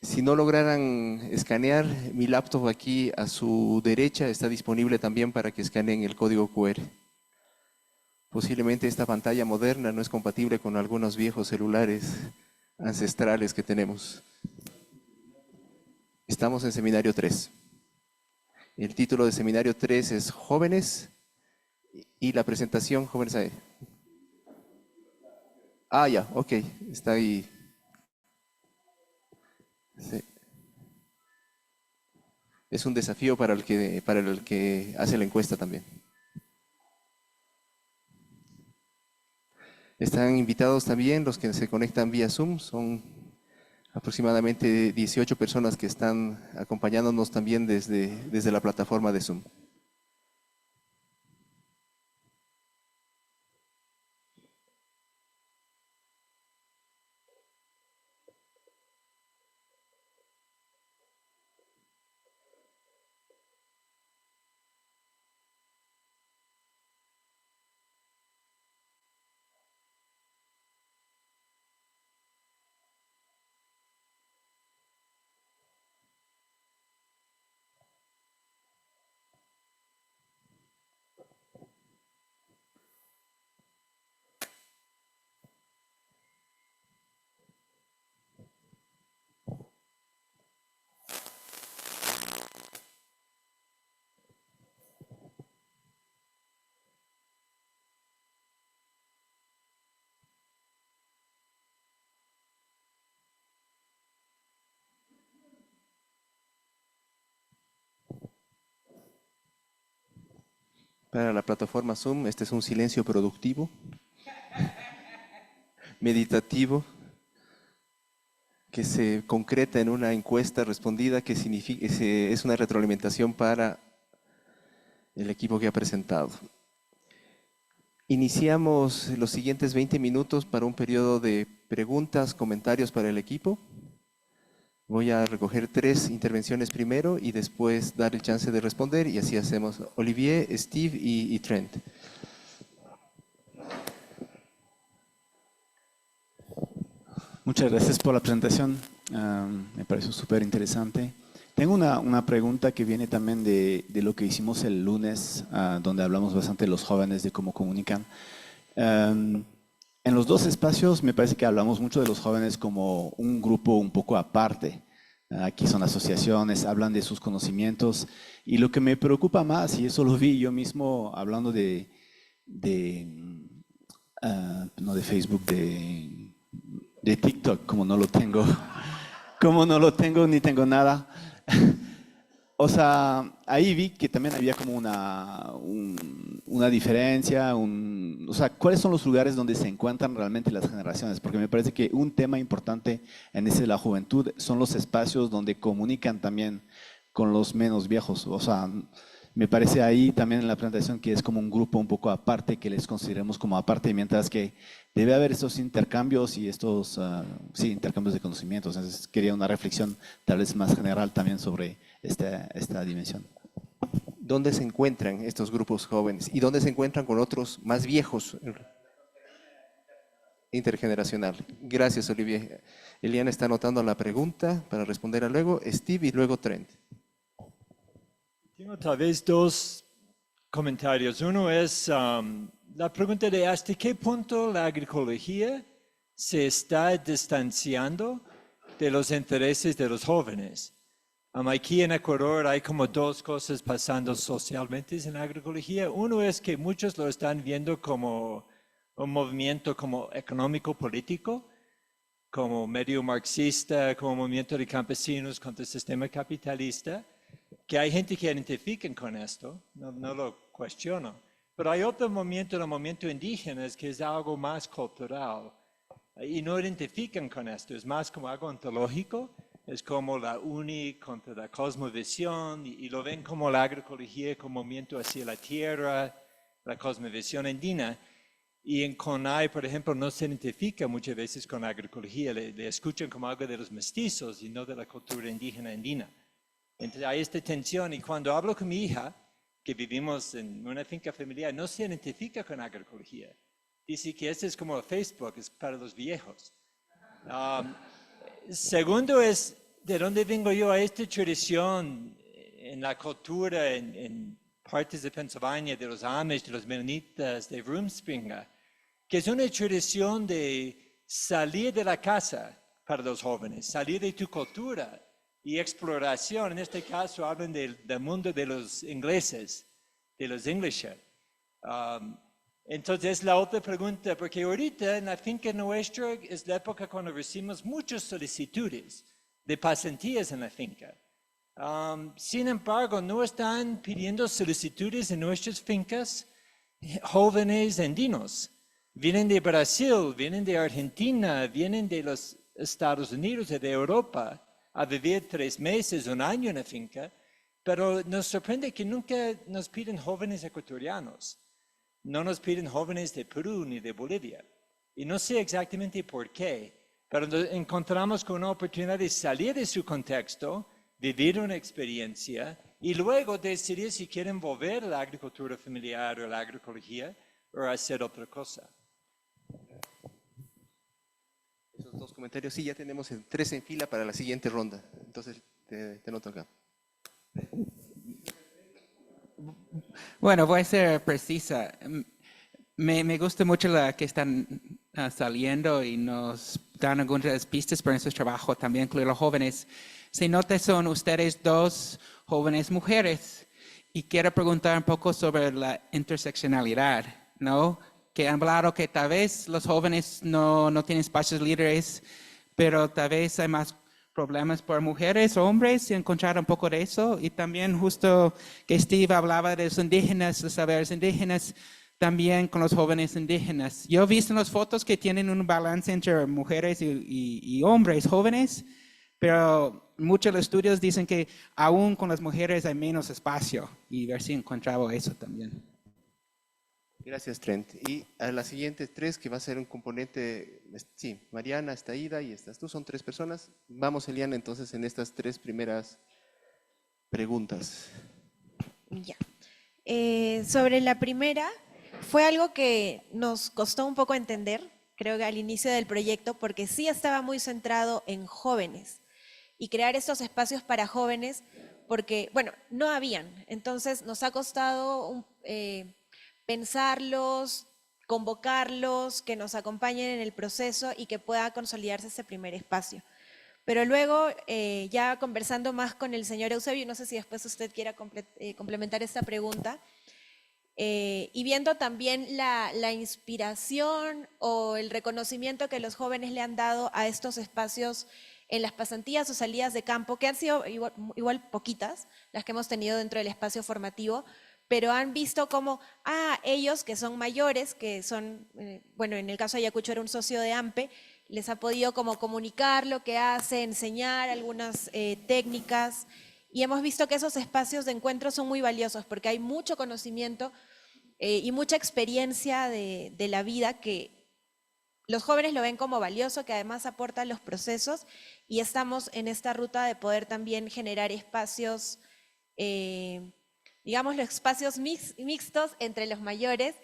Si no lograran escanear, mi laptop aquí a su derecha está disponible también para que escaneen el código QR. Posiblemente esta pantalla moderna no es compatible con algunos viejos celulares ancestrales que tenemos. Estamos en Seminario 3. El título de Seminario 3 es Jóvenes y la presentación, jóvenes ahí. Ah, ya, ok, está ahí. Sí. Es un desafío para el que hace la encuesta también. Están invitados también los que se conectan vía Zoom. Son aproximadamente 18 personas que están acompañándonos también desde la plataforma de Zoom. Para la plataforma Zoom, este es un silencio productivo, meditativo, que se concreta en una encuesta respondida que es una retroalimentación para el equipo que ha presentado. Iniciamos los siguientes 20 minutos para un periodo de preguntas, comentarios para el equipo. Voy a recoger 3 intervenciones primero y después dar el chance de responder y así hacemos Olivier, Steve y Trent. Muchas gracias por la presentación, me pareció súper interesante. Tengo una pregunta que viene también de lo que hicimos el lunes, donde hablamos bastante de los jóvenes, de cómo comunican. En los 2 espacios me parece que hablamos mucho de los jóvenes como un grupo un poco aparte. Aquí son asociaciones, hablan de sus conocimientos y lo que me preocupa más, y eso lo vi yo mismo hablando no de Facebook, de TikTok, como no lo tengo ni tengo nada. O sea, ahí vi que también había como una diferencia, o sea, ¿cuáles son los lugares donde se encuentran realmente las generaciones? Porque me parece que un tema importante en ese de la juventud son los espacios donde comunican también con los menos viejos. O sea, me parece ahí también en la presentación que es como un grupo un poco aparte, que les consideremos como aparte, mientras que debe haber estos intercambios y estos intercambios de conocimientos. Entonces quería una reflexión tal vez más general también sobre esta dimensión. ¿Dónde se encuentran estos grupos jóvenes? ¿Y dónde se encuentran con otros más viejos? Intergeneracional. Gracias, Olivier. Eliana está anotando la pregunta para responderla luego. Steve y luego Trent. Tengo tal vez 2 comentarios. Uno es la pregunta de hasta qué punto la agroecología se está distanciando de los intereses de los jóvenes. Aquí en Ecuador hay como 2 cosas pasando socialmente en la agroecología. Uno es que muchos lo están viendo como un movimiento como económico-político, como medio marxista, como movimiento de campesinos contra el sistema capitalista, que hay gente que identifican con esto, no lo cuestiono, pero hay otro movimiento, el movimiento indígena, que es algo más cultural, y no identifican con esto, es más como algo ontológico, es como la UNI contra la cosmovisión, y lo ven como la agroecología, como movimiento hacia la tierra, la cosmovisión andina. Y en CONAI, por ejemplo, no se identifica muchas veces con la agroecología, le escuchan como algo de los mestizos y no de la cultura indígena andina. Entonces hay esta tensión, y cuando hablo con mi hija, que vivimos en una finca familiar, no se identifica con agroecología. Dice que este es como Facebook, es para los viejos. Segundo es, ¿de dónde vengo yo a esta tradición en la cultura, en partes de Pennsylvania, de los Amish, de los Mennonitas, de Rumspringa, que es una tradición de salir de la casa para los jóvenes, salir de tu cultura y exploración. En este caso hablan del mundo de los ingleses, de los Englisher. Entonces la otra pregunta, porque ahorita en la finca nuestra es la época cuando recibimos muchas solicitudes de pasantías en la finca. Sin embargo, no están pidiendo solicitudes en nuestras fincas jóvenes andinos. Vienen de Brasil, vienen de Argentina, vienen de los Estados Unidos, de Europa, a vivir 3 meses, 1 año en la finca, pero nos sorprende que nunca nos piden jóvenes ecuatorianos. No nos piden jóvenes de Perú ni de Bolivia. Y no sé exactamente por qué, pero nos encontramos con una oportunidad de salir de su contexto, vivir una experiencia y luego decidir si quieren volver a la agricultura familiar o a la agroecología o hacer otra cosa. Esos 2 comentarios, sí, ya tenemos 3 en fila para la siguiente ronda. Entonces, te noto acá. Bueno, voy a ser precisa. Me gusta mucho la que están saliendo y nos dan algunas pistas para nuestro trabajo, también incluir los jóvenes. Se nota son ustedes 2 jóvenes mujeres y quiero preguntar un poco sobre la interseccionalidad, ¿no? Que han hablado que tal vez los jóvenes no tienen espacios líderes, pero tal vez hay más problemas por mujeres o hombres, y encontrar un poco de eso. Y también justo que Steve hablaba de los indígenas, los saberes indígenas, también con los jóvenes indígenas. Yo he visto en las fotos que tienen un balance entre mujeres y hombres jóvenes, pero muchos de los estudios dicen que aún con las mujeres hay menos espacio, y ver si encontraba eso también. Gracias, Trent. Y a las siguientes tres, que va a ser un componente, sí, Mariana, está Ida y estás tú, son tres personas. Vamos, Eliana, entonces en estas tres primeras preguntas. Ya. Sobre la primera, fue algo que nos costó un poco entender, creo que al inicio del proyecto, porque sí estaba muy centrado en jóvenes y crear estos espacios para jóvenes, porque, bueno, no habían. Entonces nos ha costado pensarlos, convocarlos, que nos acompañen en el proceso y que pueda consolidarse ese primer espacio. Pero luego, ya conversando más con el señor Eusebio, no sé si después usted quiera complementar esta pregunta, y viendo también la inspiración o el reconocimiento que los jóvenes le han dado a estos espacios en las pasantías o salidas de campo, que han sido igual poquitas, las que hemos tenido dentro del espacio formativo, pero han visto como, ellos que son mayores, que son, bueno, en el caso de Ayacucho era un socio de AMPE, les ha podido como comunicar lo que hace, enseñar algunas técnicas, y hemos visto que esos espacios de encuentro son muy valiosos porque hay mucho conocimiento y mucha experiencia de la vida que los jóvenes lo ven como valioso, que además aporta a los procesos, y estamos en esta ruta de poder también generar espacios, digamos, los espacios mixtos entre los mayores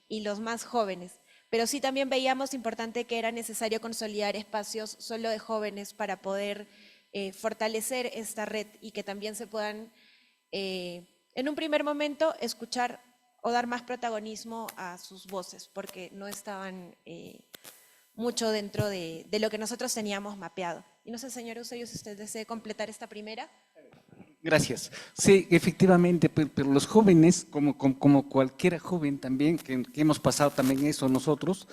y los más jóvenes. Pero sí también veíamos importante que era necesario consolidar espacios solo de jóvenes para poder fortalecer esta red y que también se puedan, en un primer momento, escuchar o dar más protagonismo a sus voces, porque no estaban mucho dentro de lo que nosotros teníamos mapeado. Y no sé, señor Eusebio, si usted desea completar esta primera. Gracias. Sí, efectivamente, pero los jóvenes, como cualquier joven también, que hemos pasado también eso nosotros,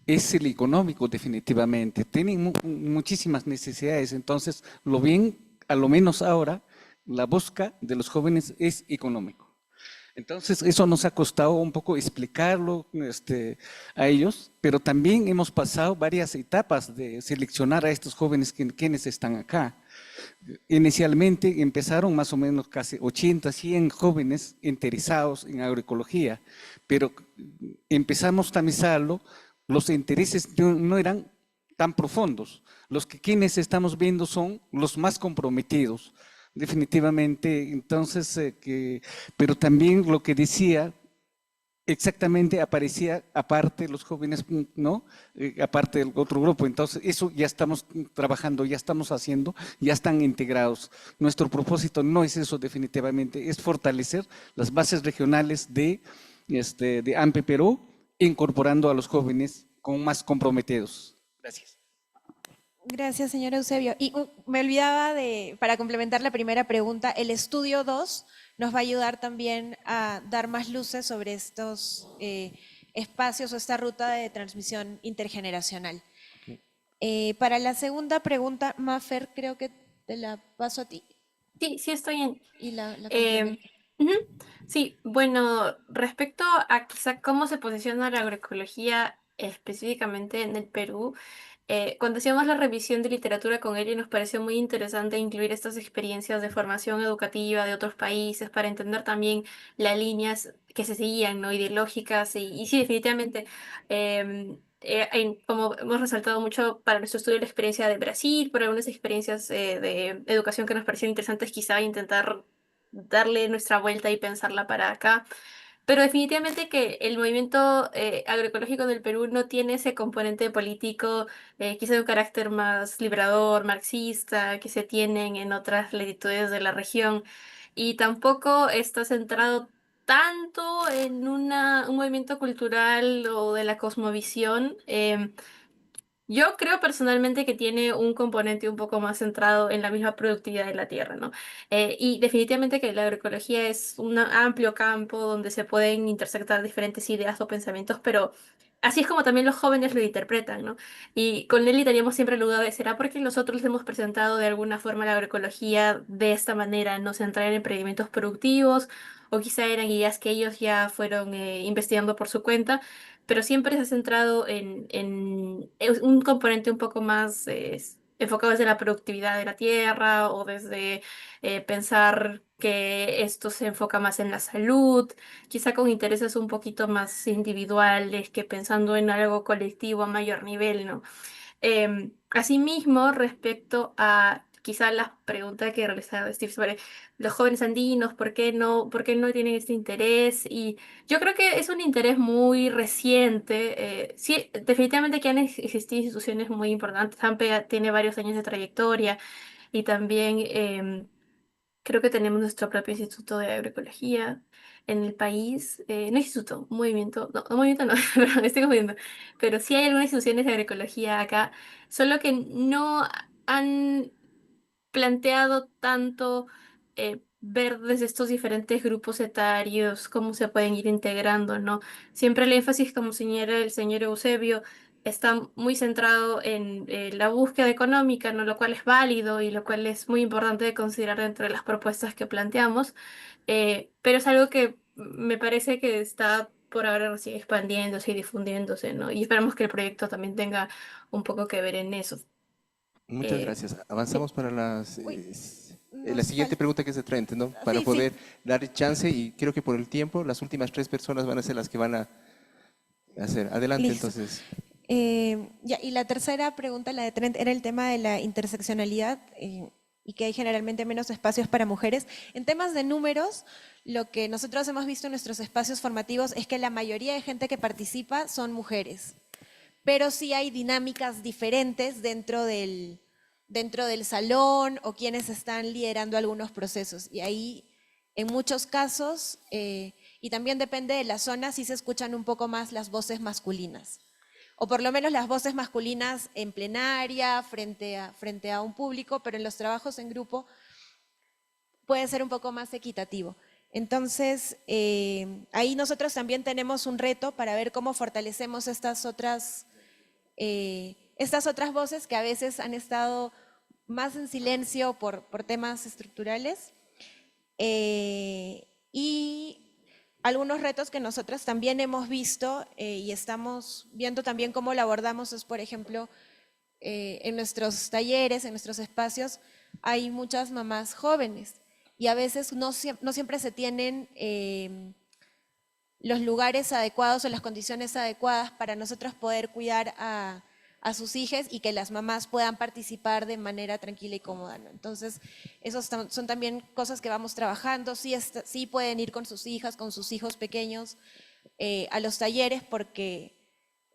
es el económico definitivamente. Tienen muchísimas necesidades, entonces lo bien, a lo menos ahora, la búsqueda de los jóvenes es económico. Entonces, eso nos ha costado un poco explicarlo a ellos, pero también hemos pasado varias etapas de seleccionar a estos jóvenes quienes están acá. Inicialmente empezaron más o menos casi 80, 100 jóvenes interesados en agroecología, pero empezamos a tamizarlo, los intereses no eran tan profundos. Quienes estamos viendo son los más comprometidos. Definitivamente, entonces, pero también lo que decía, exactamente aparecía aparte los jóvenes, ¿no? Aparte del otro grupo, entonces eso ya estamos trabajando, ya estamos haciendo, ya están integrados. Nuestro propósito no es eso definitivamente, es fortalecer las bases regionales de AMPE Perú, incorporando a los jóvenes más comprometidos. Gracias. Gracias, señor Eusebio. Y me olvidaba para complementar la primera pregunta, el estudio 2 nos va a ayudar también a dar más luces sobre estos espacios o esta ruta de transmisión intergeneracional. Para la segunda pregunta, Mafer, creo que te la paso a ti. Sí, estoy en. Y la Sí, bueno, respecto a quizá cómo se posiciona la agroecología específicamente en el Perú, cuando hacíamos la revisión de literatura con ella nos pareció muy interesante incluir estas experiencias de formación educativa de otros países para entender también las líneas que se seguían, ¿no? Ideológicas y sí, definitivamente, como hemos resaltado mucho para nuestro estudio la experiencia de Brasil, por algunas experiencias de educación que nos parecieron interesantes, quizá intentar darle nuestra vuelta y pensarla para acá. Pero definitivamente que el movimiento agroecológico del Perú no tiene ese componente político, quizá de un carácter más liberador, marxista, que se tienen en otras latitudes de la región, y tampoco está centrado tanto en un movimiento cultural o de la cosmovisión. Yo creo personalmente que tiene un componente un poco más centrado en la misma productividad de la tierra, ¿no? Y definitivamente que la agroecología es un amplio campo donde se pueden intersectar diferentes ideas o pensamientos, pero así es como también los jóvenes lo interpretan, ¿no? Y con Nelly teníamos siempre la duda de, ¿será porque nosotros hemos presentado de alguna forma la agroecología de esta manera, no centrar en emprendimientos productivos, o quizá eran ideas que ellos ya fueron investigando por su cuenta? Pero siempre se ha centrado en un componente un poco más enfocado desde la productividad de la tierra o desde pensar que esto se enfoca más en la salud, quizá con intereses un poquito más individuales que pensando en algo colectivo a mayor nivel, ¿no? Asimismo, respecto a quizá la pregunta que realizaba Steve sobre los jóvenes andinos, por qué no tienen este interés? Y yo creo que es un interés muy reciente. Sí, definitivamente que han existido instituciones muy importantes. AMPE tiene varios años de trayectoria y también creo que tenemos nuestro propio instituto de agroecología en el país. No instituto, movimiento, no, movimiento no, perdón, me estoy confundiendo. Pero sí hay algunas instituciones de agroecología acá, solo que no han planteado tanto ver desde estos diferentes grupos etarios cómo se pueden ir integrando, ¿no? Siempre el énfasis, como señala el señor Eusebio, está muy centrado en la búsqueda económica, ¿no? Lo cual es válido y lo cual es muy importante de considerar dentro de las propuestas que planteamos, pero es algo que me parece que está por ahora recién expandiéndose y difundiéndose, ¿no? Y esperamos que el proyecto también tenga un poco que ver en eso. Muchas gracias. Avanzamos para la siguiente falta- pregunta, que es de Trent, ¿no? Para Sí, poder dar chance, y creo que por el tiempo, las últimas 3 personas van a ser las que van a hacer. Adelante, Listo. entonces. Ya, y la tercera pregunta, la de Trent, era el tema de la interseccionalidad y que hay generalmente menos espacios para mujeres. En temas de números, lo que nosotros hemos visto en nuestros espacios formativos es que la mayoría de gente que participa son mujeres, pero sí hay dinámicas diferentes dentro del salón o quienes están liderando algunos procesos. Y ahí, en muchos casos, y también depende de la zona, sí se escuchan un poco más las voces masculinas. O por lo menos las voces masculinas en plenaria, frente a un público, pero en los trabajos en grupo puede ser un poco más equitativo. Entonces, ahí nosotros también tenemos un reto para ver cómo fortalecemos estas otras voces que a veces han estado más en silencio por temas estructurales. Y algunos retos que nosotros también hemos visto y estamos viendo también cómo lo abordamos es, por ejemplo, en nuestros talleres, en nuestros espacios, hay muchas mamás jóvenes y a veces no siempre se tienen los lugares adecuados o las condiciones adecuadas para nosotros poder cuidar a sus hijas y que las mamás puedan participar de manera tranquila y cómoda, ¿no? Entonces, esos son también cosas que vamos trabajando. Sí pueden ir con sus hijas, con sus hijos pequeños a los talleres porque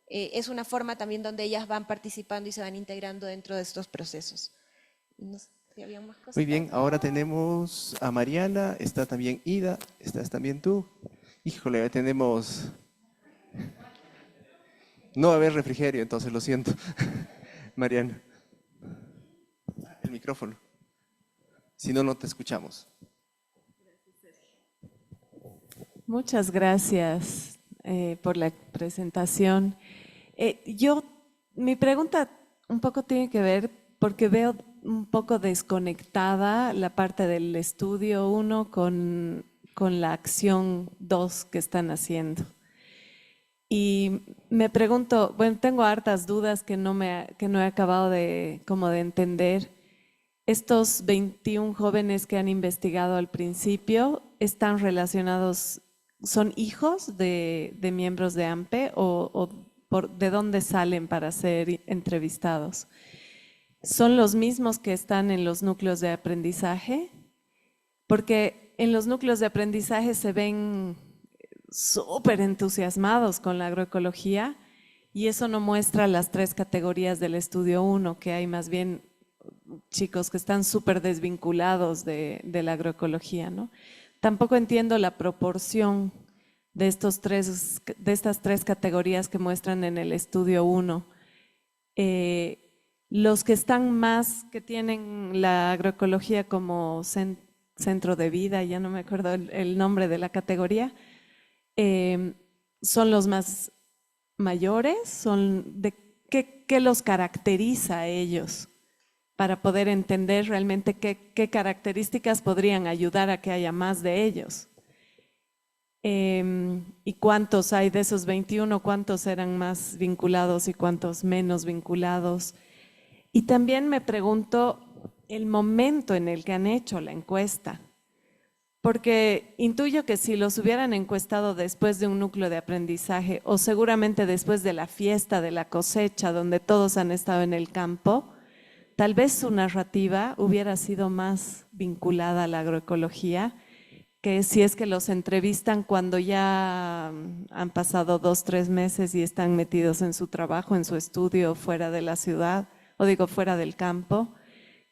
es una forma también donde ellas van participando y se van integrando dentro de estos procesos. No sé si había más cosas. Muy bien, ahora tenemos a Mariana, está también Ida, estás también tú. Híjole, tenemos... No va a haber refrigerio, entonces lo siento. Mariana. El micrófono. Si no, no te escuchamos. Muchas gracias por la presentación. Mi pregunta un poco tiene que ver porque veo un poco desconectada la parte del estudio 1 con la acción 2 que están haciendo. Y me pregunto, bueno, tengo hartas dudas que no he acabado de entender. Estos 21 jóvenes que han investigado al principio, ¿están relacionados, son hijos de miembros de AMPE o de dónde salen para ser entrevistados? ¿Son los mismos que están en los núcleos de aprendizaje? Porque en los núcleos de aprendizaje se ven súper entusiasmados con la agroecología y eso no muestra las 3 categorías del estudio 1, que hay más bien chicos que están súper desvinculados de la agroecología, ¿no? Tampoco entiendo la proporción de estas 3 categorías que muestran en el estudio 1. Los que están más, que tienen la agroecología como centro de vida, ya no me acuerdo el nombre de la categoría, ¿son los más mayores? ¿Qué los caracteriza a ellos para poder entender realmente qué características podrían ayudar a que haya más de ellos? ¿Y cuántos hay de esos 21? ¿Cuántos eran más vinculados y cuántos menos vinculados? Y también me pregunto el momento en el que han hecho la encuesta, Porque intuyo que si los hubieran encuestado después de un núcleo de aprendizaje o seguramente después de la fiesta, de la cosecha, donde todos han estado en el campo, tal vez su narrativa hubiera sido más vinculada a la agroecología que si es que los entrevistan cuando ya han pasado 2, 3 meses y están metidos en su trabajo, en su estudio, fuera de la ciudad, o digo fuera del campo,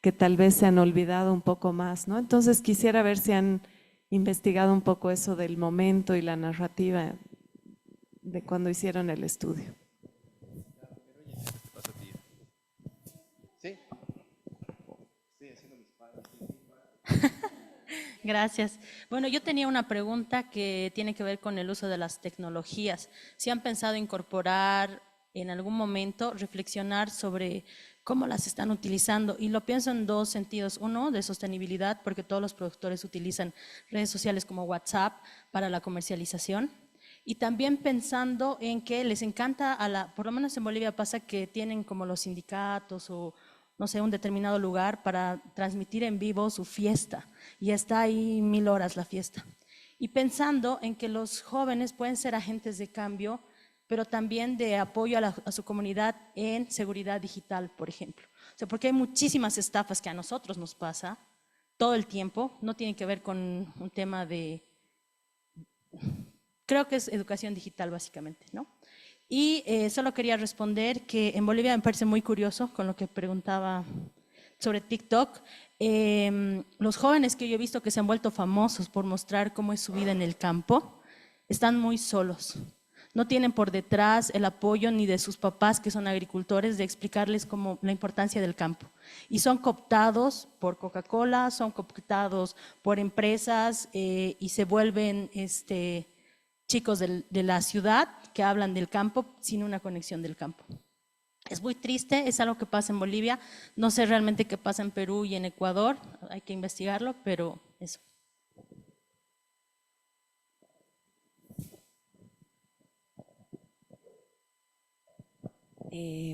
que tal vez se han olvidado un poco más, ¿no? Entonces quisiera ver si han investigado un poco eso del momento y la narrativa de cuando hicieron el estudio. Gracias. Bueno, yo tenía una pregunta que tiene que ver con el uso de las tecnologías. ¿Si han pensado incorporar en algún momento, reflexionar sobre cómo las están utilizando? Y lo pienso en dos sentidos. Uno, de sostenibilidad, porque todos los productores utilizan redes sociales como WhatsApp para la comercialización. Y también pensando en que les encanta, por lo menos en Bolivia pasa que tienen como los sindicatos o no sé, un determinado lugar para transmitir en vivo su fiesta y está ahí 1000 horas la fiesta. Y pensando en que los jóvenes pueden ser agentes de cambio, pero también de apoyo a su comunidad en seguridad digital, por ejemplo. O sea, porque hay muchísimas estafas que a nosotros nos pasa todo el tiempo, no tienen que ver con un tema de, creo que es educación digital básicamente, ¿no? Y solo quería responder que en Bolivia me parece muy curioso con lo que preguntaba sobre TikTok. Los jóvenes que yo he visto que se han vuelto famosos por mostrar cómo es su vida en el campo, están muy solos. No tienen por detrás el apoyo ni de sus papás que son agricultores de explicarles cómo la importancia del campo. Y son cooptados por Coca-Cola, son cooptados por empresas y se vuelven chicos de la ciudad que hablan del campo sin una conexión del campo. Es muy triste, es algo que pasa en Bolivia, no sé realmente qué pasa en Perú y en Ecuador, hay que investigarlo, pero eso.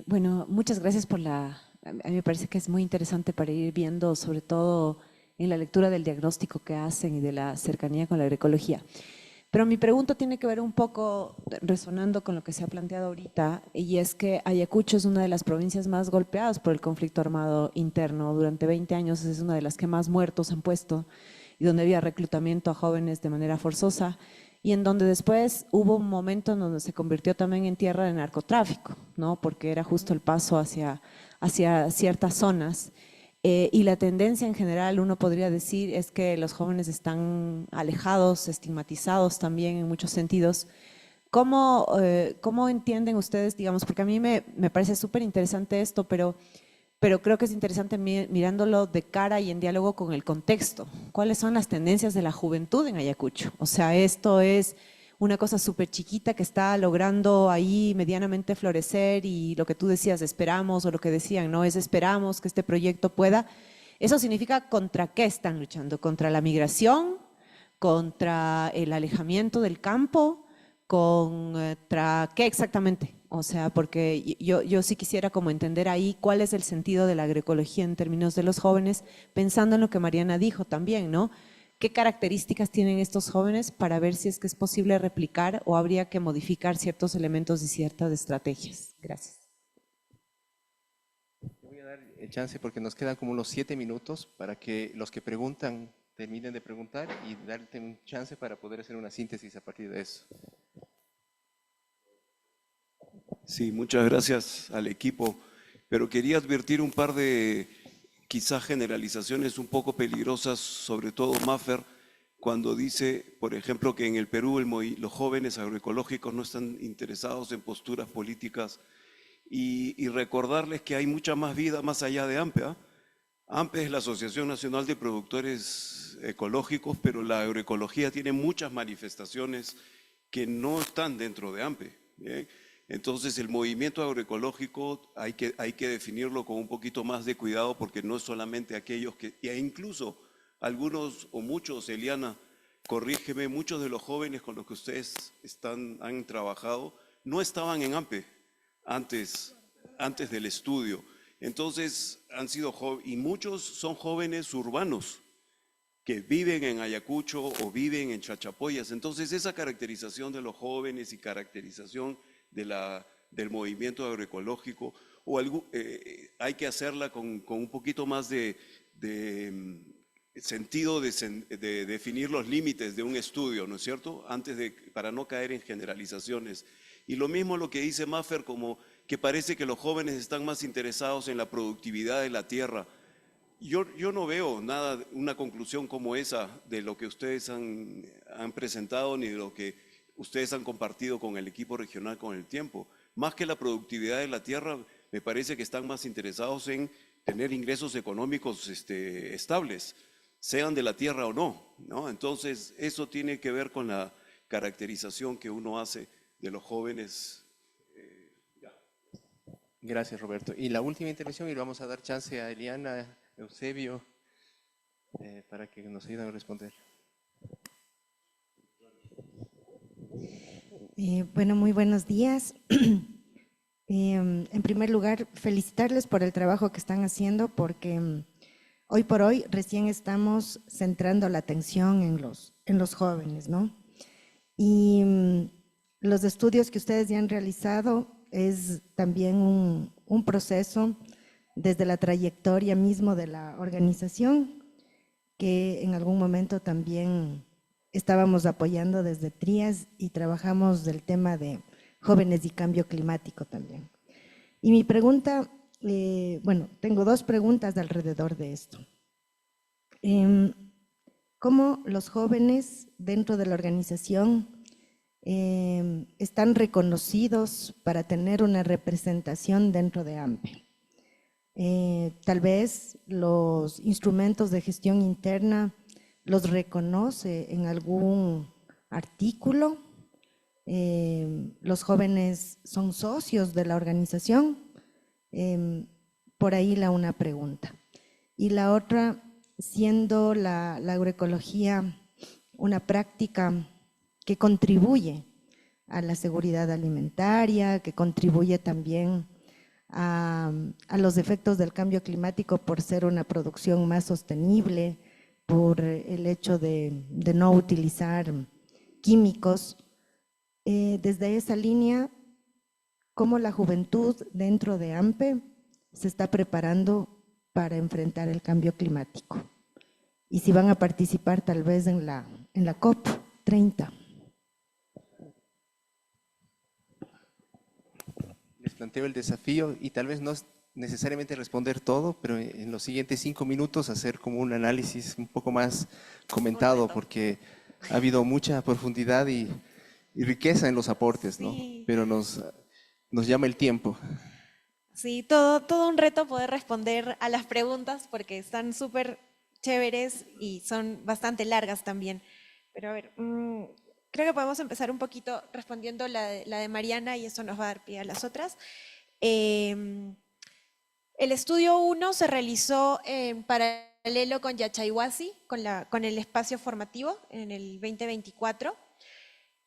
Bueno, muchas gracias por a mí me parece que es muy interesante para ir viendo, sobre todo en la lectura del diagnóstico que hacen y de la cercanía con la agroecología. Pero mi pregunta tiene que ver un poco resonando con lo que se ha planteado ahorita, y es que Ayacucho es una de las provincias más golpeadas por el conflicto armado interno. Durante 20 años es una de las que más muertos han puesto y donde había reclutamiento a jóvenes de manera forzosa y en donde después hubo un momento en donde se convirtió también en tierra de narcotráfico, ¿no? Porque era justo el paso hacia ciertas zonas. Y la tendencia en general, uno podría decir, es que los jóvenes están alejados, estigmatizados también en muchos sentidos. ¿Cómo entienden ustedes, digamos, porque a mí me parece súper interesante esto, pero creo que es interesante mirándolo de cara y en diálogo con el contexto? ¿Cuáles son las tendencias de la juventud en Ayacucho? O sea, esto es una cosa súper chiquita que está logrando ahí medianamente florecer y lo que tú decías, esperamos, o lo que decían, ¿no? Es esperamos que este proyecto pueda. ¿Eso significa contra qué están luchando? ¿Contra la migración? ¿Contra el alejamiento del campo? ¿Contra qué exactamente? O sea, porque yo sí quisiera como entender ahí cuál es el sentido de la agroecología en términos de los jóvenes, pensando en lo que Mariana dijo también, ¿no? ¿Qué características tienen estos jóvenes para ver si es que es posible replicar o habría que modificar ciertos elementos y ciertas estrategias? Gracias. Te voy a dar el chance porque nos quedan como unos 7 minutos para que los que preguntan terminen de preguntar y darte un chance para poder hacer una síntesis a partir de eso. Sí, muchas gracias al equipo, pero quería advertir un par de quizás generalizaciones un poco peligrosas, sobre todo Maffer, cuando dice, por ejemplo, que en el Perú los jóvenes agroecológicos no están interesados en posturas políticas y recordarles que hay mucha más vida más allá de AMPE. AMPE es la Asociación Nacional de Productores Ecológicos, pero la agroecología tiene muchas manifestaciones que no están dentro de AMPE. ¿Bien? Entonces el movimiento agroecológico hay que definirlo con un poquito más de cuidado porque no es solamente aquellos que, e incluso algunos o muchos, Eliana, corrígeme, muchos de los jóvenes con los que ustedes han trabajado no estaban en AMPE antes del estudio. Entonces han sido jóvenes y muchos son jóvenes urbanos que viven en Ayacucho o viven en Chachapoyas. Entonces, esa caracterización de los jóvenes y caracterización del movimiento agroecológico, hay que hacerla con un poquito más de sentido de definir los límites de un estudio, ¿no es cierto? Para no caer en generalizaciones. Y lo mismo lo que dice Maffer, como que parece que los jóvenes están más interesados en la productividad de la tierra. Yo no veo una conclusión como esa de lo que ustedes han presentado ni de lo que ustedes han compartido con el equipo regional con el tiempo. Más que la productividad de la tierra, me parece que están más interesados en tener ingresos económicos estables, sean de la tierra o no, ¿no? Entonces, eso tiene que ver con la caracterización que uno hace de los jóvenes. Gracias, Roberto. Y la última intervención, y le vamos a dar chance a Eliana, Eusebio, para que nos ayuden a responder. Bueno, muy buenos días. En primer lugar, felicitarles por el trabajo que están haciendo, porque hoy por hoy recién estamos centrando la atención en los jóvenes, ¿no? Y los estudios que ustedes ya han realizado es también un proceso desde la trayectoria mismo de la organización, que en algún momento también estábamos apoyando desde TRIAS y trabajamos del tema de jóvenes y cambio climático también. Y mi pregunta, bueno, tengo dos preguntas alrededor de esto. ¿Cómo los jóvenes dentro de la organización están reconocidos para tener una representación dentro de AMPE? Tal vez los instrumentos de gestión interna los reconoce en algún artículo. Los jóvenes son socios de la organización. Por ahí una pregunta. Y la otra, siendo la agroecología una práctica que contribuye a la seguridad alimentaria, que contribuye también a los efectos del cambio climático por ser una producción más sostenible, por el hecho de no utilizar químicos. Desde esa línea, ¿cómo la juventud dentro de AMPE se está preparando para enfrentar el cambio climático? Y si van a participar tal vez en la COP 30. Les planteo el desafío y tal vez no es necesariamente responder todo, pero en los siguientes 5 minutos hacer como un análisis un poco más comentado, porque ha habido mucha profundidad y riqueza en los aportes, ¿no? Sí. Pero nos llama el tiempo. Sí, todo un reto poder responder a las preguntas porque están súper chéveres y son bastante largas también. Pero a ver, creo que podemos empezar un poquito respondiendo la de Mariana y eso nos va a dar pie a las otras. El estudio 1 se realizó en paralelo con Yachayhuasi, con el espacio formativo en el 2024.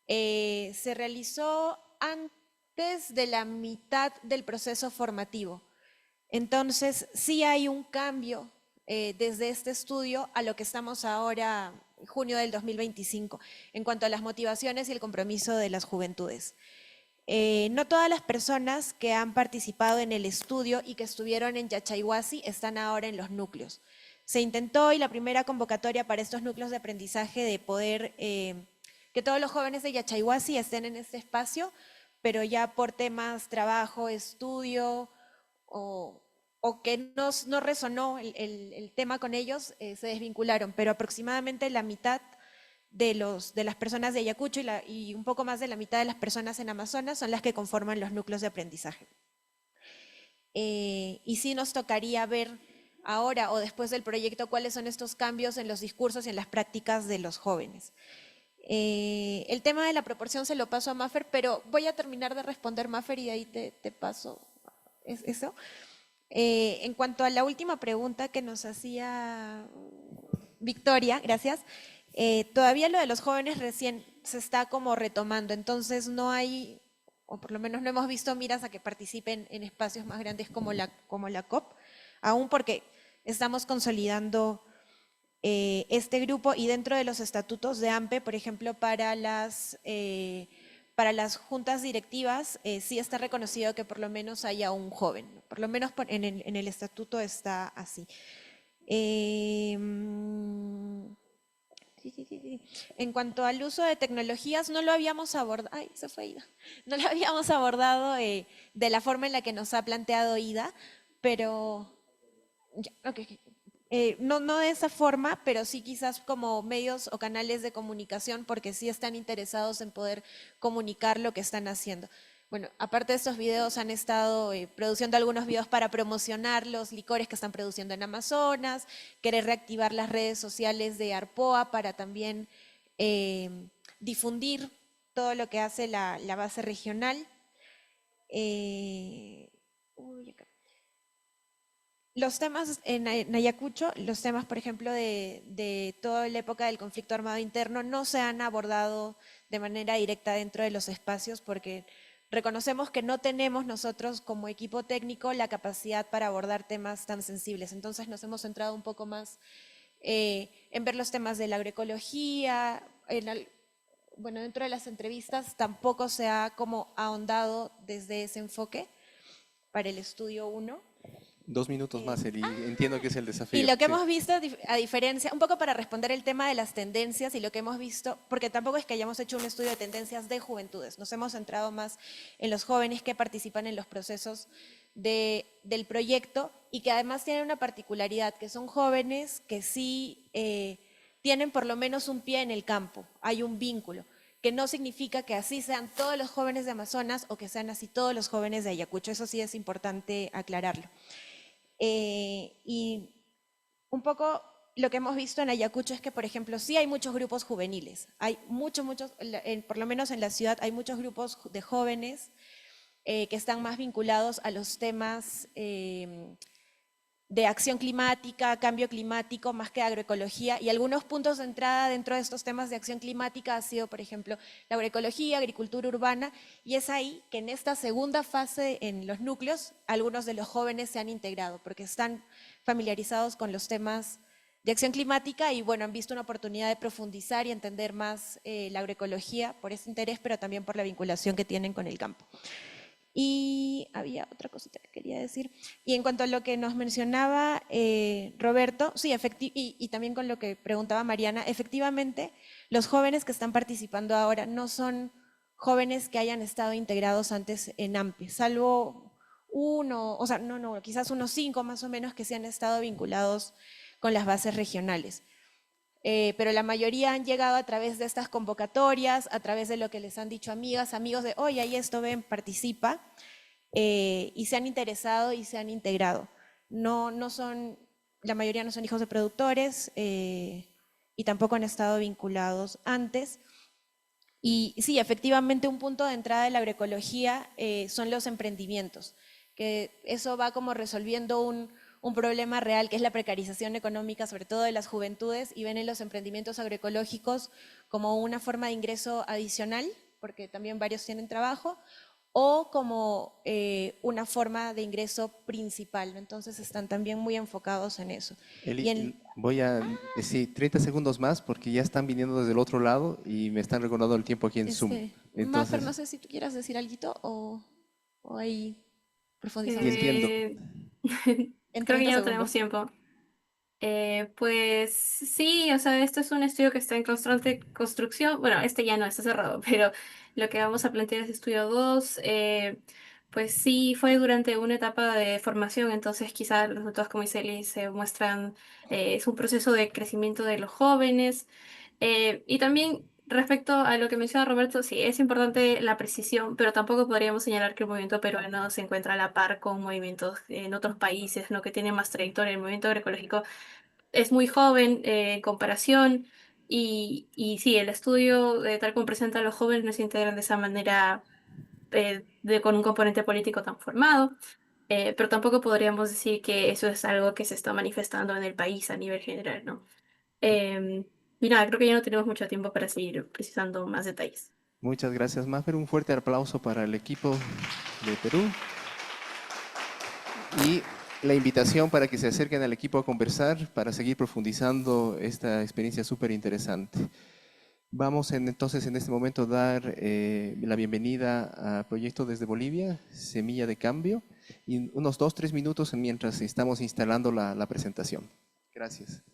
Se realizó antes de la mitad del proceso formativo. Entonces, sí hay un cambio desde este estudio a lo que estamos ahora, junio del 2025, en cuanto a las motivaciones y el compromiso de las juventudes. No todas las personas que han participado en el estudio y que estuvieron en Yachayhuasi están ahora en los núcleos. Se intentó y la primera convocatoria para estos núcleos de aprendizaje de poder que todos los jóvenes de Yachayhuasi estén en este espacio, pero ya por temas trabajo, estudio o que no resonó el tema con ellos, se desvincularon, pero aproximadamente la mitad de las personas de Ayacucho y un poco más de la mitad de las personas en Amazonas son las que conforman los núcleos de aprendizaje. Y sí nos tocaría ver ahora o después del proyecto cuáles son estos cambios en los discursos y en las prácticas de los jóvenes. El tema de la proporción se lo paso a Maffer, pero voy a terminar de responder, Maffer, y de ahí te paso eso. En cuanto a la última pregunta que nos hacía Victoria, gracias. Todavía lo de los jóvenes recién se está como retomando, entonces no hay, o por lo menos no hemos visto miras a que participen en espacios más grandes como la COP, aún porque estamos consolidando este grupo, y dentro de los estatutos de AMPE, por ejemplo, para las juntas directivas, sí está reconocido que por lo menos haya un joven, por lo menos en el estatuto está así. En cuanto al uso de tecnologías, no lo habíamos abordado, ay, se fue Ida, no lo habíamos abordado de la forma en la que nos ha planteado Ida, pero ya, okay. No de esa forma, pero sí quizás como medios o canales de comunicación, porque sí están interesados en poder comunicar lo que están haciendo. Bueno, aparte de estos videos, han estado produciendo algunos videos para promocionar los licores que están produciendo en Amazonas, querer reactivar las redes sociales de Arpoa para también difundir todo lo que hace la base regional. Los temas en Ayacucho, los temas, por ejemplo, de toda la época del conflicto armado interno, no se han abordado de manera directa dentro de los espacios porque reconocemos que no tenemos nosotros como equipo técnico la capacidad para abordar temas tan sensibles. Entonces nos hemos centrado un poco más en ver los temas de la agroecología. Bueno, dentro de las entrevistas tampoco se ha como ahondado desde ese enfoque para el estudio 1. 2 minutos más, Eli. Entiendo que es el desafío. Y lo que sí. hemos visto, a diferencia, un poco para responder el tema de las tendencias y lo que hemos visto, porque tampoco es que hayamos hecho un estudio de tendencias de juventudes, nos hemos centrado más en los jóvenes que participan en los procesos del proyecto y que además tienen una particularidad, que son jóvenes que sí tienen por lo menos un pie en el campo, hay un vínculo, que no significa que así sean todos los jóvenes de Amazonas o que sean así todos los jóvenes de Ayacucho, eso sí es importante aclararlo. Y un poco lo que hemos visto en Ayacucho es que, por ejemplo, sí hay muchos grupos juveniles, hay muchos, por lo menos en la ciudad hay muchos grupos de jóvenes que están más vinculados a los temas de acción climática, cambio climático, más que agroecología, y algunos puntos de entrada dentro de estos temas de acción climática ha sido, por ejemplo, la agroecología, agricultura urbana, y es ahí que en esta segunda fase en los núcleos, algunos de los jóvenes se han integrado, porque están familiarizados con los temas de acción climática y, bueno, han visto una oportunidad de profundizar y entender más la agroecología por ese interés, pero también por la vinculación que tienen con el campo. Y había otra cosita que quería decir. Y en cuanto a lo que nos mencionaba Roberto, sí, y también con lo que preguntaba Mariana, efectivamente, los jóvenes que están participando ahora no son jóvenes que hayan estado integrados antes en AMPE, salvo quizás unos 5 más o menos que se han estado vinculados con las bases regionales. Pero la mayoría han llegado a través de estas convocatorias, a través de lo que les han dicho amigas, amigos de, oye, ahí esto, ven, participa, y se han interesado y se han integrado. La mayoría no son hijos de productores y tampoco han estado vinculados antes. Y sí, efectivamente un punto de entrada de la agroecología son los emprendimientos, que eso va como resolviendo un problema real que es la precarización económica, sobre todo de las juventudes, y ven en los emprendimientos agroecológicos como una forma de ingreso adicional, porque también varios tienen trabajo, o como una forma de ingreso principal. Entonces están también muy enfocados en eso. Eli, voy a decir 30 segundos más porque ya están viniendo desde el otro lado y me están recordando el tiempo aquí en Zoom. Entonces, Mafer, no sé si tú quieras decir algo o ahí profundizar. Entiendo. Creo que ya no tenemos tiempo. Pues sí, o sea, esto es un estudio que está en constante construcción. Bueno, este ya no está cerrado, pero lo que vamos a plantear es estudio 2. Pues sí, fue durante una etapa de formación, entonces quizás los resultados, como dice Eli, se muestran, es un proceso de crecimiento de los jóvenes. Y también respecto a lo que menciona Roberto, sí, es importante la precisión, pero tampoco podríamos señalar que el movimiento peruano se encuentra a la par con movimientos en otros países, ¿no? Que tienen más trayectoria. El movimiento agroecológico es muy joven en comparación y sí, el estudio, tal como presenta a los jóvenes, no se integran de esa manera con un componente político tan formado, pero tampoco podríamos decir que eso es algo que se está manifestando en el país a nivel general, ¿no? Y nada, creo que ya no tenemos mucho tiempo para seguir precisando más detalles. Muchas gracias, Mafer. Un fuerte aplauso para el equipo de Perú. Y la invitación para que se acerquen al equipo a conversar, para seguir profundizando esta experiencia súper interesante. Vamos entonces en este momento a dar la bienvenida a Proyecto desde Bolivia, Semilla de Cambio, y unos 2-3 minutos mientras estamos instalando la presentación. Gracias.